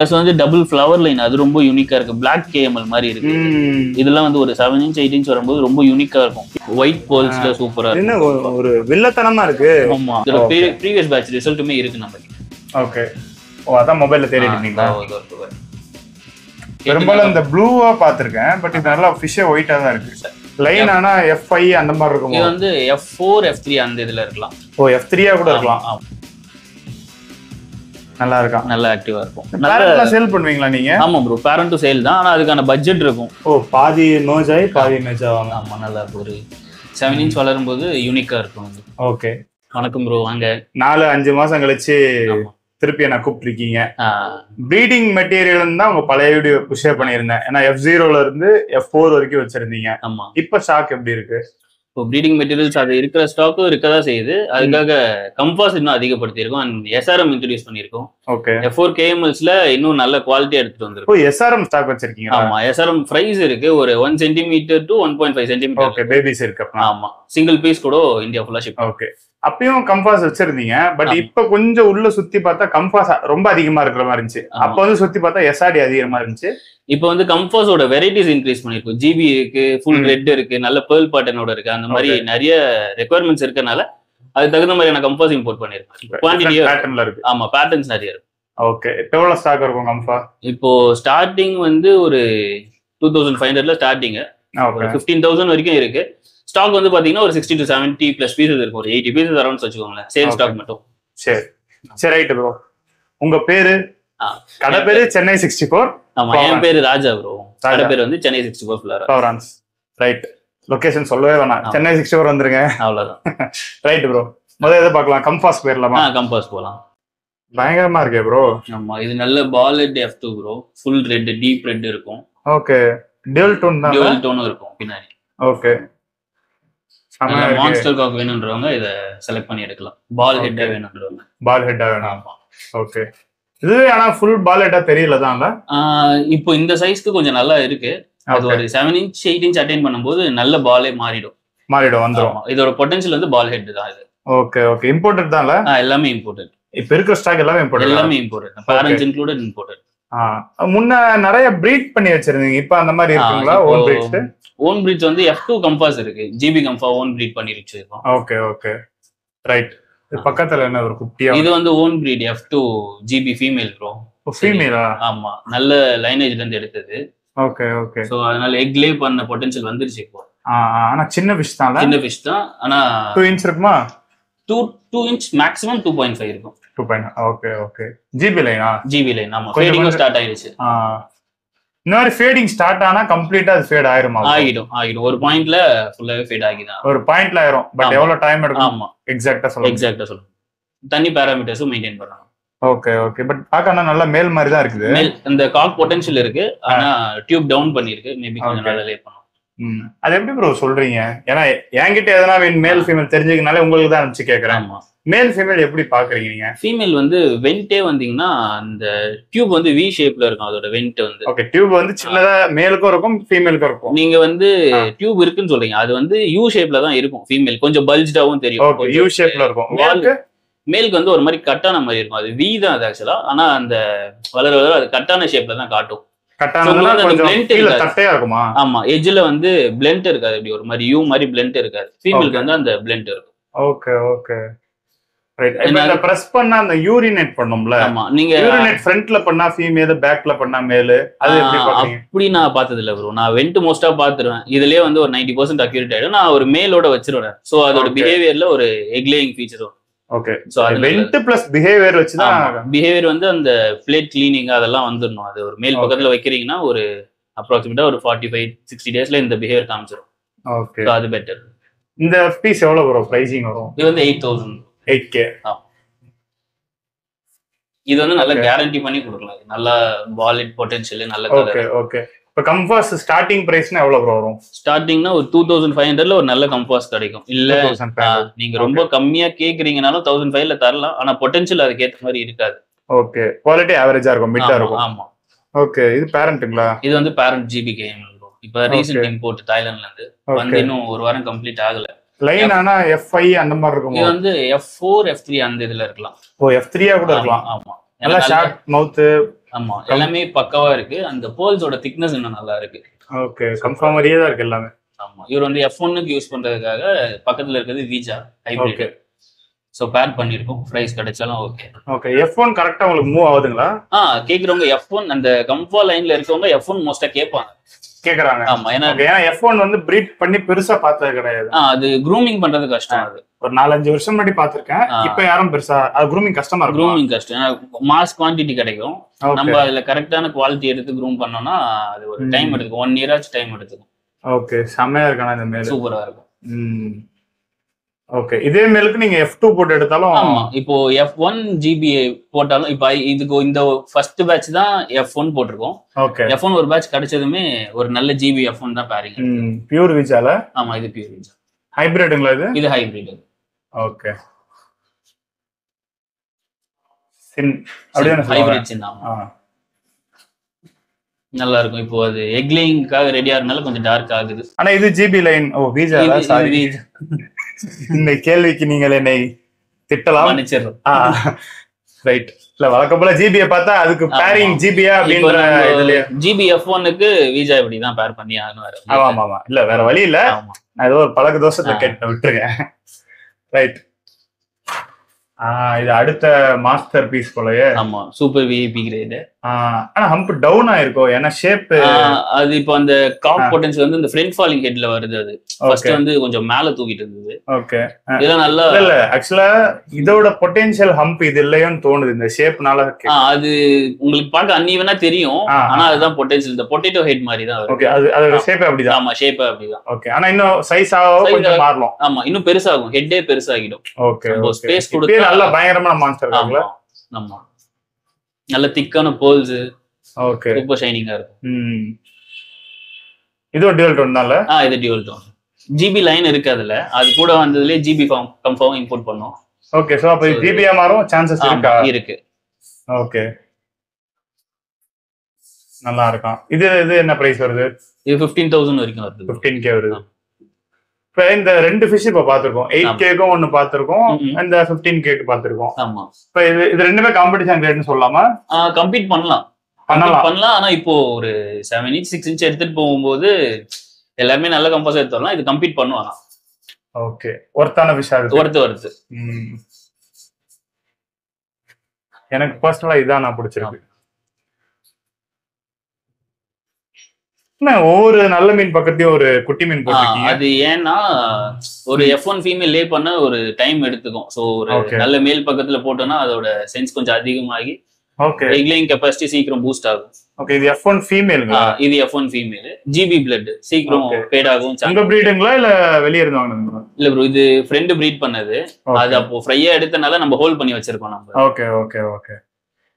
Plus வந்து double flower line, அது ரொம்ப யூனிக்கா இருக்கு. பிளாக் கேஎம்எல் மாதிரி இருக்கு. இதெல்லாம் வந்து ஒரு 7 inch 8 inch வரும்போது ரொம்ப யூனிக்கா இருக்கும். ஒயிட் போல்ஸ்ல சூப்பரா இருக்கு. ஒரு வில்லத்தனமா இருக்கு. ஆமா, இதோட ப்ரீவியஸ் பேட்ச் ரிசல்ட்டுமே இருக்கு நமக்கு. ஓகே. ஓ, அதான் மொபைல்ல தேடிட்டு இருந்தீங்களா? பெரும்பாலும் இந்த ப்ளூவா பாத்திருக்கேன், பட் இது நல்லா ஃபிஷ்ஷே ஒயிட்டா தான் இருக்கு. லைன் ஆனா F5 அந்த மாதிரி இருக்கும். இது வந்து F4 F3 அந்த இதுல இருக்கலாம். ஓ, F3 கூட இருக்கலாம். நல்லா இருக்கும், நல்லா ஆக்டிவா இருக்கும். நல்லா சேல் பண்ணுவீங்களா நீங்க? ஆமா ப்ரோ, பேரண்ட் டு சேல் தான். ஆனா அதுக்கான பட்ஜெட் இருக்கும். ஓ, பாதி நோஸ் ஆயி பாதி மேட்ச் ஆவாங்க. ஆமா, நல்லா இருக்கும். ஒரு 7 inch வளரும் போது யூனிக்கா இருக்கும். ஓகே. வணக்கம் ப்ரோ, வாங்க. 4-5 மாசம் கழிச்சு திருப்பி என்ன கூப்பிட்டுருக்கீங்க. ப்ரீடிங் மெட்டீரியல் தான் உங்க பழைய வீடியோ ஷேர் பண்ணியிருந்தேன். ஏன்னா F0ல இருந்து F4 வரைக்கும் வச்சிருந்தீங்க. ஆமா. இப்ப ஸ்டாக் எப்படி இருக்கு? இப்போ ப்ரீடிங் மெட்டீரியல்ஸ் அது இருக்கிற ஸ்டாக்கும் இருக்கதான் செய்யுது. அதுக்காக கம்பாஸ் இன்னும் அதிகப்படுத்தியிருக்கோம் அண்ட் SRM இன்ட்ரோடியூஸ் பண்ணியிருக்கோம். ஓகே. F4 KMLsல இன்னும் நல்ல குவாலிட்டியா எடுத்துட்டு வந்திருக்கோம். ஓ, SRM ஸ்டாக் வச்சிருக்கீங்க? ஆமா, SRM பிரைஸ் இருக்கு. ஒரு 1 cm to 1.5 cm. Okay, babies இருக்கு. ஆமா, சிங்கிள் பீஸ் கூட இந்தியா ஃபுல்லா ஷிப். ஓகே. அப்பயும் கம்பாஸ் வச்சிருந்தீங்க, பட் இப்ப கொஞ்சம் உள்ள சுத்தி பார்த்தா கம்பாஸ் ரொம்ப அதிகமா இருக்கிற மாதிரி இருந்துச்சு. அப்ப வந்து சுத்தி பார்த்தா SRD அதிகமா இருந்துச்சு. இப்போ வந்து கம்பாஸோட வெரைட்டிஸ் இன்க்ரீஸ் பண்ணிருக்கோம். ஜிபி இருக்கு, ஃபுல் ரெட் இருக்கு, நல்ல பேர்ல் பேட்டர்னோட இருக்கு. அந்த மாதிரி நிறைய ரெக்குவயர்மெண்ட்ஸ் இருக்கனால அதுக்கு தகுந்த மாதிரியான கம்பாஸ் இம்போர்ட் பண்ணிருக்கோம். குவான்டிட்டியா பேட்டர்ன்ல இருக்கு. ஆமா, பேட்டர்ன்ஸ் நிறைய இருக்கு. ஓகே. எவ்வளவு ஸ்டாக் இருக்கும் கம்பா? இப்போ ஸ்டார்டிங் வந்து ஒரு 2500ல ஸ்டார்டிங். 15,000 வரைக்கும் இருக்கு. ஸ்டாக் வந்து பாத்தீங்கன்னா ஒரு 60 to 70 பிளஸ் பீசஸ் இருக்கும். ஒரு 80 பீசஸ் அரௌண்ட் வச்சுக்கோங்களேன், சேல் ஸ்டாக் மட்டும். சரி சரி, ரைட் ப்ரோ. உங்க பேரு? கடை பேரு சென்னை 64. ஆமா, என் பேரு ராஜா ப்ரோ. கடை பேர் வந்து சென்னை 64 ஃப்ளவரன்ஸ். ரைட். லொகேஷன் சொல்லவே வேணாம், சென்னை 64 வந்துருங்க, அவ்வளவுதான். Right bro. முதல்ல எதை பார்க்கலாம்? கம்பாஸ் போயிடலாமா? கம்பாஸ் போலாம். பயங்கரமா இருக்கே ப்ரோ. ஆமா, இது நல்ல palette F2 bro. Full red, deep red இருக்கும். ஓகே. டியூவல் டோன் தான். டியூவல் டோனும் இருக்கும் பின்னாடி. ஓகே. மான்ஸ்டர் காக் வேணும்ன்றவங்க இத செலக்ட் பண்ணி எடுக்கலாம். பால் ஹெட்டா வேணும்ன்றவங்க பால் ஹெட்டா வேணும். ஓகே. இதுவே ஆனா ஃபுல் பால் ஹெட்டா தெரியல தான். இப்போ இந்த சைஸ்க்கு கொஞ்சம் நல்லா இருக்கு. அது ஒரு 7 inch 8 inch அட்டைன் பண்ணும்போது நல்ல பாலே மாறிடும் வந்துரும். இதோட பொட்டன்ஷியல் வந்து பால் ஹெட் தான் இது. Okay okay. இம்போர்ட்டட் தான்ல? எல்லாமே இம்போர்ட்டட். இப்ப இருக்கிற ஸ்டாக் எல்லாமே இம்போர்ட்டட். எல்லாமே இம்போர்ட்டட். Parents included imported. முன்ன நிறைய பிரீட் பண்ணி வச்சிருந்தீங்க, இப்ப அந்த மாதிரி இருக்குங்களா? Own breeds? ஓன் பிரீட்ஸ் வந்து F2 கம்பாஸ் இருக்கு. ஜிபி கம்பா ஓன் பிரீட் பண்ணி வச்சிருக்கோம். Okay okay, right. பக்கத்துல என்ன ஒரு குட்டியா? இது வந்து own breed F2 GB female bro. ஃபீமேலா? ஆமா, நல்ல லைனேஜ்ல இருந்து எடுத்தது. Okay okay. சோ அதனால எக் லே பண்ண பொட்டன்ஷியல் வந்துருச்சு இப்போ. ஆனா சின்ன ஃபிஷ் தான். சின்ன ஃபிஷ் தான். ஆனா 2 inch இருக்குமா? 2 inch மேக்ஸிமம் 2.5 இருக்கும். 2.5. Okay okay. ஜிபி லைனா? GB line. ஆமா, ஃபேடிங் ஸ்டார்ட் ஆயிடுச்சு. இந்த மாதிரி ஃபேடிங் ஸ்டார்ட் ஆனா கம்ப்ளீட்டா அது ஃபேட் ஆயிருமா? ஆகிடும். ஒரு பாயிண்ட்ல ஃபுல்லாவே ஃபேட் ஆகிடும். ஒரு பாயிண்ட்ல ஆயிரும். பட் எவ்வளவு டைம் எடுக்கும்? ஆமா, எக்ஸாக்ட்டா சொல்லுங்க. தண்ணி பாராமீட்டர்ஸும் மெயின்டைன் பண்ணணும். Okay okay. பட் பார்க்கணும் நல்ல மேல் மாதிரி தான் இருக்குது. இந்த காக் பொட்டன்ஷியல் இருக்கு, ஆனா டியூப் டவுன் பண்ணிருக்கு. மேபி கொஞ்சம் நாள் லே பண்ணும். அது எப்படி ப்ரோ சொல்றீங்க? ஏன்னா என்கிட்ட எதனா மேல் ஃபீமேல் தெரிஞ்சுக்கனாலே உங்களுக்கு தான் அனுப்பிச்சு கேட்கறேன். மேல் ஃபீமேல் எப்படி பாக்குறீங்க நீங்க? ஃபீமேல் வந்து வெண்டே வந்தீங்கன்னா அந்த டியூப் வந்து வி ஷேப்ல இருக்கும். அதோட வெண்ட் வந்து ஓகே. டியூப் வந்து சின்னதா மேலுக்கும் இருக்கும் ஃபீமேலுக்கும் இருக்கும். நீங்க வந்து டியூப் இருக்குன்னு சொல்றீங்க, அது வந்து யூ ஷேப்ல தான் இருக்கும். ஃபீமேல் கொஞ்சம் பல்ஜ்டாவும் தெரியும். ஓகே, யூ ஷேப்ல இருக்கும். மேலுக்கு வந்து ஒரு மாதிரி கட்டான மாதிரி இருக்கும். அது வி தான் அது ஆக்சுவலா. ஆனா அந்த வளர வளர அது கட்டான ஷேப்ல தான் காட்டும். ஆமா, எட்ஜ்ல வந்து பிளெண்ட் இருக்காது. இப்படி ஒரு மாதிரி யூ மாதிரி பிளெண்ட் இருக்காது. ஃபீமேலுக்கு வந்து அந்த பிளெண்ட் இருக்கும். Okay okay, right. இப்ப பிரஸ் பண்ணா அந்த யூரினேட் பண்ணும்ல? ஆமா, நீங்க யூரினேட் ஃப்ரண்ட்ல பண்ணா ஃபீமேல், பேக்ல பண்ணா மேல். அது எப்படி பாக்குறீங்க? அப்படி நான் பார்த்தது இல்ல ப்ரோ. நான் வெண்ட் மோஸ்டா பாத்துருவேன். இதுலயே வந்து ஒரு 90% அக்யூரேட் ஆயிடும். நான் ஒரு மேலோட வச்சிருவேன். சோ அதோட பிஹேவியர்ல ஒரு எக் லேயிங் ஃபீச்சர் வரும். ஓகே. சோ அது வெண்ட் பிளஸ் பிஹேவியர் வச்சு தான். பிஹேவியர் வந்து அந்த பிளேட் கிளீனிங் அதெல்லாம் வந்துடணும். அது ஒரு மேல் பக்கத்துல வைக்கிறீங்கன்னா ஒரு அப்ராக்சிமேட்டா ஒரு 45-60 டேஸ்ல இந்த பிஹேவியர் காமிச்சிரும். ஓகே, அது பெட்டர். இந்த பீஸ் எவ்வளவு வரும்? பிரைசிங் வரும்? இது வந்து 8,000. 8K. இது வந்து நல்ல கேரண்டி பண்ணி கொடுக்கலாம். நல்ல வாலெட் பொட்டன்ஷியல், நல்ல கலர். Okay okay. இப்ப கம்பாஸ் ஸ்டார்டிங் பிரைஸ்னா எவ்வளவு வரும்? ஸ்டார்டிங்னா ஒரு 2500ல ஒரு நல்ல கம்பாஸ் கிடைக்கும். இல்ல நீங்க ரொம்ப கம்மியா கேக்குறீங்கனாலும் 1500ல தரலாம். ஆனா பொட்டன்ஷியல் அதுக்கு ஏத்த மாதிரி இருக்காது. ஓகே, குவாலிட்டி ஆவரேஜா இருக்கும், மிட்டா இருக்கும். ஆமா. ஓகே. இது பேரண்ட்ங்களா? இது வந்து பேரண்ட் ஜிபி கேம். இப்ப ரீசன்ட் இம்போர்ட் தாய்லாந்துல இருந்து வந்து இன்னும் ஒரு வாரம் கம்ப்ளீட் ஆகல. லைன் ஆனா F5 அந்த மாதிரி இருக்கும். இது வந்து F4 F3 அந்த இதுல இருக்கலாம். ஓ, F3 கூட இருக்கலாம். ஆமா, நல்லா ஷார்ட் மவுத், ஆமா எல்லாமே பக்கவா இருக்கு. அந்த போல்ஸோட திக்னஸ் இன்னும் நல்லா இருக்கு. ஓகே கன்ஃபார்ம் மாதிரியே தான் இருக்கு எல்லாமே. ஆமா இவர் வந்து F1க்கு யூஸ் பண்றதுக்காக பக்கத்துல இருக்கிறது வீஜா ஹைபிரிட். சோ பேர் பண்ணிருக்கோம். பிரைஸ் கிடைச்சாலும் ஓகே. ஓகே F1 கரெக்ட்டா உங்களுக்கு மூவ் ஆகுதுங்களா? கேக்குறவங்க F1 அந்த கம்ஃபா லைன்ல இருக்கவங்க F1 மோஸ்டா கேட்பாங்க, கேக்குறாங்க. ஆமா ஏன்னா F1 வந்து பிரீட் பண்ணி பெருசா பார்த்தது கிடையாது. அது க்ரூமிங் பண்றது கஷ்டம். அது ஒரு 4-5 வருஷம் முன்னாடி பாத்திருக்கேன். இப்ப யாரும் பெருசா அது க்ரூமிங் கஷ்டமா இருக்கும். க்ரூமிங் கஷ்டம். மாஸ் குவாண்டிட்டி கிடைக்கும். நம்ம அதுல கரெக்டான குவாலிட்டி எடுத்து க்ரூம் பண்ணோம்னா அது ஒரு டைம் எடுத்துக்கும். 1 year ஆச்சு டைம் எடுத்துக்கும். ஓகே செமையா இருக்கானே இந்த மேல். சூப்பரா இருக்கும். ஓகே இதே மேலுக்கு நீங்க F2 போட்டு எடுத்தாலும் ஆமா இப்போ F1 GBA போட்டாலும் இப்ப இதுக்கு இந்த ஃபர்ஸ்ட் பேட்ச் தான் F1 போட்டிருக்கோம். ஓகே F1 ஒரு பேட்ச் கிடைச்சதுமே ஒரு நல்ல GB F1 தான் பேரிங். பியூர் வீஜால. ஆமா இது பியூர் வீஜா. ஹைபிரிட்ங்களா இது? இது ஹைபிரிட். ஓகே சின் அப்படியே ஹைபிரிட் சின். ஆமா நல்லா இருக்கும். இப்போ அது எக் லேயிங்காக ரெடியா இருந்தாலும் கொஞ்சம் டார்க் ஆகுது. ஆனா இது GB லைன். ஓ வீஜால. சாரி இந்த கேள்விக்கு நீங்கள் என்னை திட்டலாம். ரைட். இல்ல வழக்கம் போல ஜிபியை பார்த்தா அதுக்கு பேரிங் ஜிபியா அப்படின்ற இதுல ஜிபி F1க்கு வீஜா இப்படி தான் பேர் பண்ணி ஆகணும். ஆமா ஆமா இல்ல வேற வழி இல்ல. நான் ஏதோ ஒரு பழக்க தோஷத்தை கேட்டு விட்டுருக்கேன். ரைட். இது அடுத்த மாஸ்டர் பீஸ் போலயே. ஆமா சூப்பர் விஐபி கிரேட். ஆனா ஹம்ப் டவுன் ஆயிருக்கும் ஏன்னா ஷேப். அது இப்போ அந்த காக் பொட்டன்ஷியல் வந்து இந்த ஃப்ரண்ட் ஃபாலிங் ஹெட்ல வருது. அது ஃபர்ஸ்ட் வந்து கொஞ்சம் மேல தூக்கிட்டு இருந்தது. ஓகே இதெல்லாம் நல்லா இல்ல ஆக்சுவலா இதோட பொட்டன்ஷியல் ஹம்ப் இது இல்லையோன்னு தோணுது இந்த ஷேப்னால. அது உங்களுக்கு பார்க்க அன்ஈவனா தெரியும். ஆனா அதுதான் பொட்டன்ஷியல். இந்த பொட்டேட்டோ ஹெட் மாதிரி தான். ஓகே அது ஷேப் அப்படிதான். ஆமா ஷேப் அப்படிதான். ஓகே ஆனா இன்னும் சைஸ் கொஞ்சம் மாறலாம். ஆமா இன்னும் பெருசாகும். ஹெட்டே பெருசாகிடும். ஓகே ஸ்பேஸ் கொடுத்தா நல்ல பயங்கரமான மான்ஸ்டர் இருக்குல்ல. ஆமா நல்ல திக்கான போல்ஸ். ஓகே சூப்பர் ஷைனிங்கா இருக்கும். இது டியூவல் டோன் தான்ல. இது டியூவல் டோன். ஜிபி லைன் இருக்கு அதுல. அது கூட வந்ததுலயே ஜிபி கன்ஃபார்ம் இம்போர்ட் பண்ணோம். ஓகே சோ அப்ப ஜிபியா மாறும் சான்சஸ் இருக்கா? இருக்கு. ஓகே நல்லா இருக்கும். இது என்ன பிரைஸ் வருது? இது 15,000 வரைக்கும் வருது. 15K வருது. இப்ப இந்த ரெண்டு ஃபிஷ் இப்ப பாத்துருக்கோம். 8Kக்கும் ஒன்னு பாத்துருக்கோம். இந்த 15Kக்கு பாத்துருக்கோம். ஆமா இப்ப இது ரெண்டுமே காம்படிஷன் கிரேட்னு சொல்லலாமா? கம்பீட் பண்ணலாம். ஆனா இப்போ ஒரு 7 inch 6 inch எடுத்துட்டு போகும்போது எல்லாருமே நல்ல கம்போஸ் எடுத்து வரலாம். இது கம்பீட் பண்ணுவாங்க. ஓகே ஒர்த்தான ஃபிஷ் ஆகுது. ஒர்த்து. எனக்கு பர்சனலா இதான் நான் பிடிச்சிருக்கு. ஒவ்வொரு நல்ல மீன் பக்கத்தையும் ஒரு குட்டி மீன் போட்டிருக்கீங்க. அது ஏன்னா ஒரு F1 ஃபீமேல் லே பண்ண ஒரு டைம் எடுத்துக்கும். சோ ஒரு நல்ல மேல் பக்கத்துல போட்டோம்னா அதோட சென்ஸ் கொஞ்சம் அதிகமாகி எக் லேயிங் கெபாசிட்டி சீக்கிரம் பூஸ்ட் ஆகும். ஓகே இது F1 ஃபீமேலுங்களா? இது F1 ஃபீமேல் ஜிபி பிளட் சீக்கிரம் ஃபேட் ஆகும். உங்க பிரீடுங்களா இல்ல வெளிய இருந்து வாங்குனதுங்களா? இல்ல ப்ரோ இது ஃப்ரெண்ட் பிரீட் பண்ணது. அது அப்போ ஃப்ரையா எடுத்தனால நம்ம ஹோல்ட் பண்ணி வச்சிருக்கோம் நம்ம. ஓகே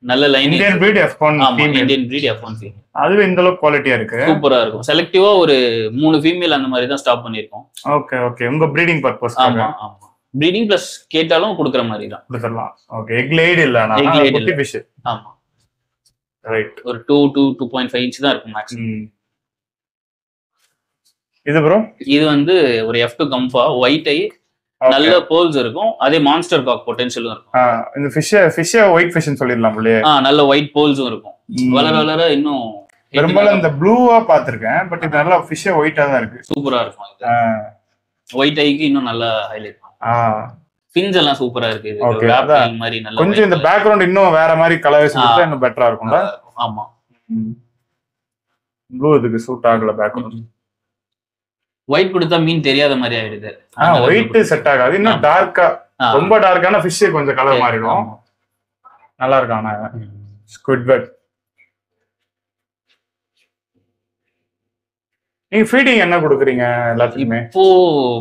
நல்ல line Indian breed F1 female. Indian breed F1 female. அதுவே இந்த அளவுக்கு குவாலிட்டியா இருக்கு. சூப்பரா இருக்கும். செலக்டிவா ஒரு 3 ஃபீமேல் அந்த மாதிரி தான் ஸ்டாப் பண்ணிருக்கோம். ஓகே உங்க பிரீடிங் பர்பஸ். ஆமா பிரீடிங் பிளஸ் கேட்டாலும் கொடுக்குற மாதிரி தான் கொடுத்துடலாம். ஓகே எக் லேட் இல்ல நான் குட்டி ஃபிஷ். ஆமா ரைட் ஒரு 2 to 2.5 inch தான் இருக்கும் மேக்ஸிமம். இது ப்ரோ இது வந்து ஒரு F2 கம்ஃபா ஒயிட் ஐ நல்ல போல்ஸ் இருக்கும். அதே மான்ஸ்டர் காக் பொட்டன்ஷியலும் இருக்கும். இந்த ஃபிஷ் ஒயிட் ஃபிஷ்னு சொல்லிடலாம் இல்லையா? நல்ல ஒயிட் போல்ஸும் இருக்கும். வளர இன்னும் பெரும்பாலும் இந்த ப்ளூவா பாத்திருக்கேன். பட் இது நல்லா ஃபிஷ் ஒயிட்டா தான் இருக்கு. சூப்பரா இருக்கும். ஒயிட் ஐக்கு இன்னும் நல்லா ஹைலைட் பண்ணும். ஃபின்ஸ் எல்லாம் சூப்பரா இருக்கு. இது ராப்பிங் மாதிரி நல்ல கொஞ்சம் இந்த பேக்ரவுண்ட் இன்னும் வேற மாதிரி கலர்ஸ் கொடுத்தா இன்னும் பெட்டரா இருக்கும்ல. ஆமா ப்ளூ இதுக்கு சூட் ஆகல. பேக்ரவுண்ட் ஒயிட் கொடுத்தா மீன் தெரியாத மாதிரி ஆயிடுது. ஒயிட் செட் ஆகாது. இன்னும் டார்க்கா ரொம்ப டார்க்கான ஃபிஷ் கொஞ்சம் கலர் மாறிடும். நல்லா இருக்கான ஸ்குவிட். நீங்க ஃபீடிங் என்ன கொடுக்குறீங்க எல்லாத்துக்குமே? இப்போ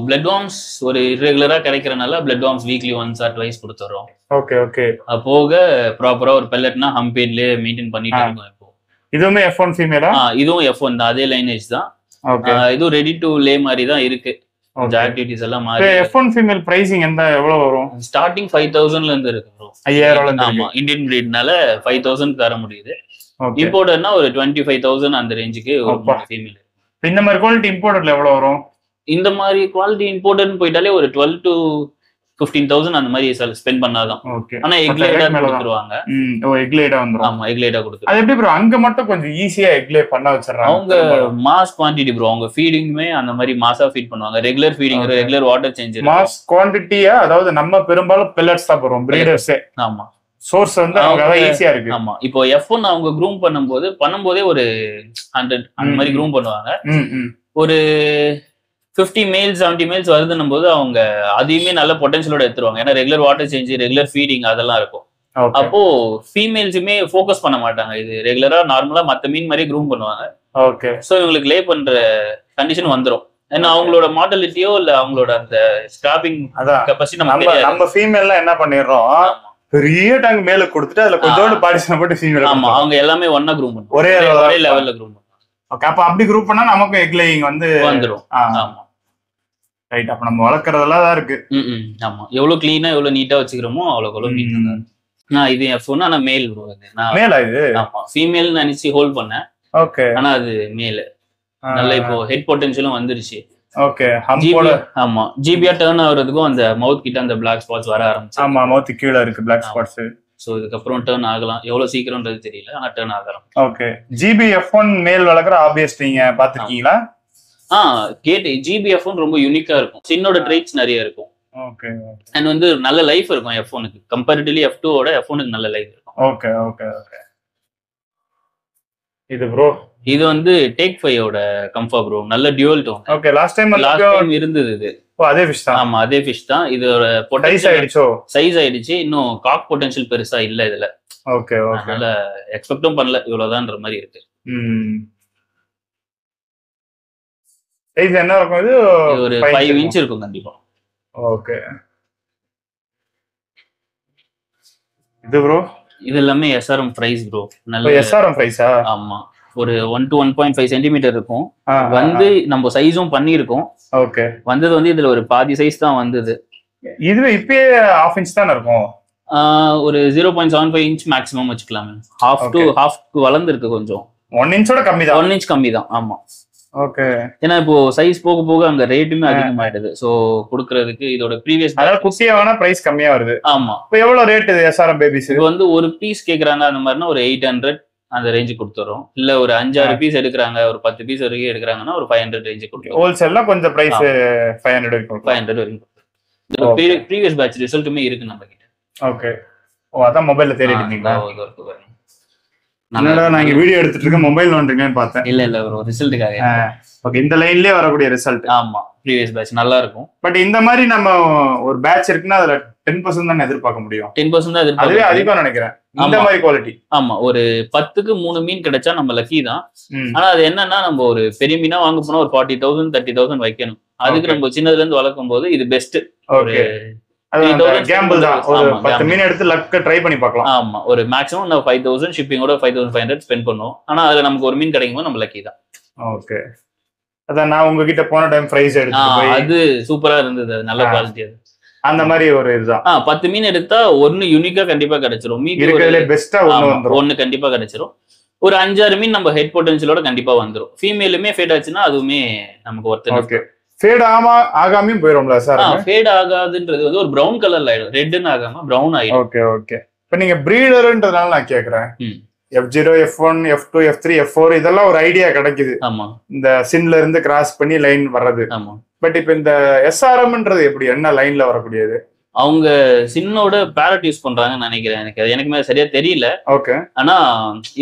பிளட் வார்ம்ஸ் ஒரு இரெகுலரா கிடைக்கிறனால blood worms weekly once or twice கொடுத்துறோம். ஓகே போக ப்ராப்பரா ஒரு பெல்லட்னா ஹம்பேட்லயே மெயின்டைன் பண்ணிட்டு இருக்கோம். இப்போ இதுவுமே F1 ஃபீமேலா? இதுவும் F1 தான். அதே லைனேஜ் தான். இதுவும் ரெடி டு லே மாதிரி தான் இருக்கு. ஆக்டிவிட்டிஸ் எல்லாம் மாறி. F1 ஃபீமேல் பிரைசிங் எவ்வளவு வரும்? ஸ்டார்டிங் 5,000ல இருந்து இருக்கு ப்ரோ. 5000. ஆமா இந்தியன் பிரீட்னால 5,000 தர முடியுது. இம்போர்ட்டர்னா ஒரு 25,000 அந்த ரேஞ்சுக்கு ஒரு ஃபீமேல். இந்த மாதிரி குவாலிட்டி இம்போர்ட்டர்ல எவ்வளவு வரும்? இந்த மாதிரி குவாலிட்டி இம்போர்ட்டர்னு போயிட்டாலே ஒரு 12 to 15,000 அந்த மாதிரி ஸ்பெண்ட் பண்ணாதான். ஆனா எக்லேடா கொடுத்துருவாங்க. எக்லேடா வந்துரும். ஆமா எக்லேடா கொடுத்துருவாங்க. அது எப்படி ப்ரோ அங்க மட்டும் கொஞ்சம் ஈஸியா எக்லே பண்ண வச்சிடறாங்க? அவங்க மாஸ் குவான்டிட்டி ப்ரோ. அவங்க ஃபீடிங்குமே அந்த மாதிரி மாஸா ஃபீட் பண்ணுவாங்க. Regular feeding, regular water change. Mass குவான்டிட்டியா, அதாவது நம்ம பெரும்பாலும் பெல்லட்ஸ் தான் போறோம் பிரீடர்ஸே. ஆமா சோர்ஸ் வந்து அவங்க ஈஸியா இருக்கு. ஆமா இப்போ F1 அவங்க க்ரூம் பண்ணும்போதே ஒரு 100 அந்த மாதிரி க்ரூம் பண்ணுவாங்க. ஒரு 50 மேல்ஸ் 70 மேல்ஸ் வருதுன்னும் போது அவங்க அதையுமே நல்ல பொட்டன்ஷியலோட எடுத்துருவாங்க. ஏன்னா regular water change, regular feeding அதெல்லாம் இருக்கும். அப்போ ஃபீமேல்ஸுமே ஃபோக்கஸ் பண்ண மாட்டாங்க. இது ரெகுலரா நார்மலா மத்த மீன் மாதிரி க்ரூம் பண்ணுவாங்க. ஓகே. சோ இவங்களுக்கு லே பண்ற கண்டிஷன் வந்துரும். ஏன்னா அவங்களோட மார்டலிட்டியோ இல்ல அவங்களோட அந்த ஸ்கிராப்பிங் கெபாசிட்டி நம்ம ஃபீமேல்லாம் என்ன பண்ணிடுறோம், பெரிய டேங்க் மேல கொடுத்துட்டு அதுல கொஞ்சோண்டு பார்ட்டிஷன் போட்டு ஃபீமேல். ஆமா அவங்க எல்லாமே ஒண்ணா க்ரூம் பண்ணுவாங்க. ஒரே லெவல்ல க்ரூம் பண்ணுவாங்க. ஓகே. அப்ப அப்படி க்ரூப் பண்ணா நமக்கு எக் லேயிங் வந்து வந்துரும். ஆமா ரைட். அப்ப நம்ம வளர்க்கறதெல்லாம் தான் இருக்கு. ஆமா எவ்வளவு கிளீனா எவ்வளவு நீட்டா வச்சுக்கிறோமோ அவ்வளவு நீட்டா. நான் இது F1 ஆனா மேல் ப்ரோ. நான் மேலா இது? ஆமா ஃபீமேல் நினைச்சு ஹோல்ட் பண்ணேன். ஓகே. ஆனா அது மேல். நல்ல இப்போ ஹெட் பொட்டன்ஷியலும் வந்துருச்சு. ஓகே. ஆமா ஜிபியா டர்ன் ஆகுறதுக்கும் அந்த மவுத் கிட்ட அந்த பிளாக் ஸ்பாட்ஸ் வர ஆரம்பிச்சு. ஆமா மவுத் கீழ இருக்கு பிளாக் ஸ்பாட்ஸ். சோ இதுக்கப்புறம் டர்ன் ஆகலாம். எவ்வளவு சீக்கிரம்ன்றது தெரியல, ஆனா டர்ன் ஆகலாம். ஓகே. ஜிபி F1 மேல் வளர்க்குற ஆப்வியஸ் நீங்க பாத்துருக்கீங்களா? கேட் ஜிபி F1 ரொம்ப யூனிக்கா இருக்கும். சின்னோட ட்ரைட்ஸ் நிறைய இருக்கும். ஓகே. அண்ட் வந்து நல்ல லைஃப் இருக்கும் F1க்கு கம்பேரிட்டிவ்லி F2 ஓட F1க்கு நல்ல லைஃப் இருக்கும். Okay okay okay. இது ப்ரோ இது வந்து டேக் 5 ஓட கம்ஃபா ப்ரோ. நல்ல dual tone. Okay. Last time இருந்தது இது. அதே ஃபிஷ் தான். ஆமா அதே ஃபிஷ் தான். இதோட சைஸ் ஆயிடுச்சு. இன்னும் காக் பொட்டன்ஷியல் பெருசா இல்ல இதுல. Okay okay. அதனால எக்ஸ்பெக்டும் பண்ணல இவ்வளவுதான்ற மாதிரி இருக்கு. சைஸ் என்ன இருக்கும் இது? ஒரு 5 இன்ச் இருக்கும் கண்டிப்பா. ஓகே. இது ப்ரோ இது எல்லாமே SRM பிரைஸ் ப்ரோ. நல்ல SRM பிரைஸா? ஆமா ஒரு 1 to 1.5 சென்டிமீட்டர் இருக்கும். வந்து நம்ம சைஸும் பண்ணிருக்கோம். ஓகே. வந்தது வந்து இதுல ஒரு பாதி சைஸ் தான் வந்தது. இதுவே இப்பயே 1/2 இன்ச் தான் இருக்கும். ஒரு 0.75 இன்ச் மேக்ஸிமம் வச்சுக்கலாம். ஹாஃப் வளர்ந்துருக்கு கொஞ்சம். 1 இன்ச்சோட கம்மி தான். 1 இன்ச் கம்மி தான். ஆமா. ஓகே. ஏன்னா இப்போ சைஸ் போக போக அங்க ரேட்டுமே அதிகமாயிடுது. சோ குடுக்குறதுக்கு இதோட ப்ரீவியஸ் அதாவது குட்டியானா பிரைஸ் கம்மியா வருது. ஆமா. இப்போ எவ்வளவு ரேட் இது SRM பேபிஸ்? இது வந்து ஒரு பீஸ் கேக்குறாங்க அந்த மாதிரினா ஒரு 800 அந்த ரேஞ்ச் கொடுத்துறோம். இல்ல ஒரு 5-6 பீஸ் எடுக்கிறாங்க, ஒரு 10 பீஸ் வரைக்கும் எடுக்கிறாங்கன்னா ஒரு 500 ரேஞ்ச் கொடுத்துறோம். ஹோல்சேல்ல கொஞ்சம் பிரைஸ் 500 வரைக்கும். 500 வரைக்கும். ப்ரீவியஸ் பேட்ச் ரிசல்ட்டுமே இருக்கு நம்ம கிட்ட. ஓகே. ஓ அதான் மொபைல்ல தேடிட்டு இருக்கீங்களா? நான் இங்க வீடியோ எடுத்துட்டு இருக்க மொபைல் நோன்றீங்கன்னு பார்த்தேன். இல்ல ஒரு ரிசல்ட்டுக்காக. ஓகே. இந்த லைன்லயே வரக்கூடிய ரிசல்ட். ஆமா ப்ரீவியஸ் பேட்ச் நல்லா இருக்கும். பட் இந்த மாதிரி நம்ம ஒரு பேட்ச் இருக்குன்னா அதுல 10% தான் எதிர்பார்க்க முடியும். 10% தான் எதிர்பார்க்க. அதுவே அதிகம் நினைக்கிறேன் இந்த மாதிரி குவாலிட்டி. ஆமா ஒரு 10க்கு 3 மீன் கிடைச்சா நம்ம லக்கி தான். ஆனா அது என்னன்னா நம்ம ஒரு பெரிய மீனா வாங்க போனா ஒரு 40,000 30,000 வைக்கணும். அதுக்கு நம்ம சின்னதுல இருந்து வளர்க்கும் போது இது பெஸ்ட். ஓகே. கேம்பிள் தான். ஒரு 10 மீன் எடுத்து லக்க ட்ரை பண்ணி பார்க்கலாம். ஆமா ஒரு மேக்ஸிமம் நம்ம 5,000 ஷிப்பிங்கோட 5,500 ஸ்பெண்ட் பண்ணுவோம். ஆனா அதுல நமக்கு ஒரு மீன் கிடைக்கும் போது நம்ம லக்கி தான். ஓகே. அதான் நான் உங்ககிட்ட போன டைம் பிரைஸ் எடுத்துட்டு போய் அது சூப்பரா இருந்தது. நல்ல குவாலிட்டி. அது அந்த மாதிரி ஒரு இதுதான். 10 மீன் எடுத்தா ஒன்னு யூனிக்கா கண்டிப்பா கிடைச்சிரும். மீன் இருக்கிறதுல பெஸ்டா ஒன்னு கண்டிப்பா கிடைச்சிரும். ஒரு 5-6 மீன் நம்ம ஹெட் பொட்டன்ஷியலோட கண்டிப்பா வந்துரும். ஃபீமேலுமே ஃபேட் ஆச்சுன்னா அதுவுமே நமக்கு ஒர்த். ஓகே. ஃபேட் ஆகாமயும் போயிடும்ல சார்? ஃபேட் ஆகாதுன்றது வந்து ஒரு பிரவுன் கலர்ல ஆயிடும். ரெட்னு ஆகாம பிரவுன் ஆயிடும். Okay okay. இப்போ நீங்க பிரீடர்ன்றதால நான் கேக்குறேன். F0 F1 F2 F3 F4 இதெல்லாம் ஒரு ஐடியா கிடைக்குது. ஆமா. இந்த சின்ல இருந்து கிராஸ் பண்ணி லைன் வர்றது. ஆமா. பட் இப்போ இந்த SRMன்றது எப்படி என்ன லைன்ல வரக்கூடியது? அவங்க சின்னோட பேரட் யூஸ் பண்றாங்கன்னு நினைக்கிறேன். எனக்குமே சரியா தெரியல. ஓகே. ஆனா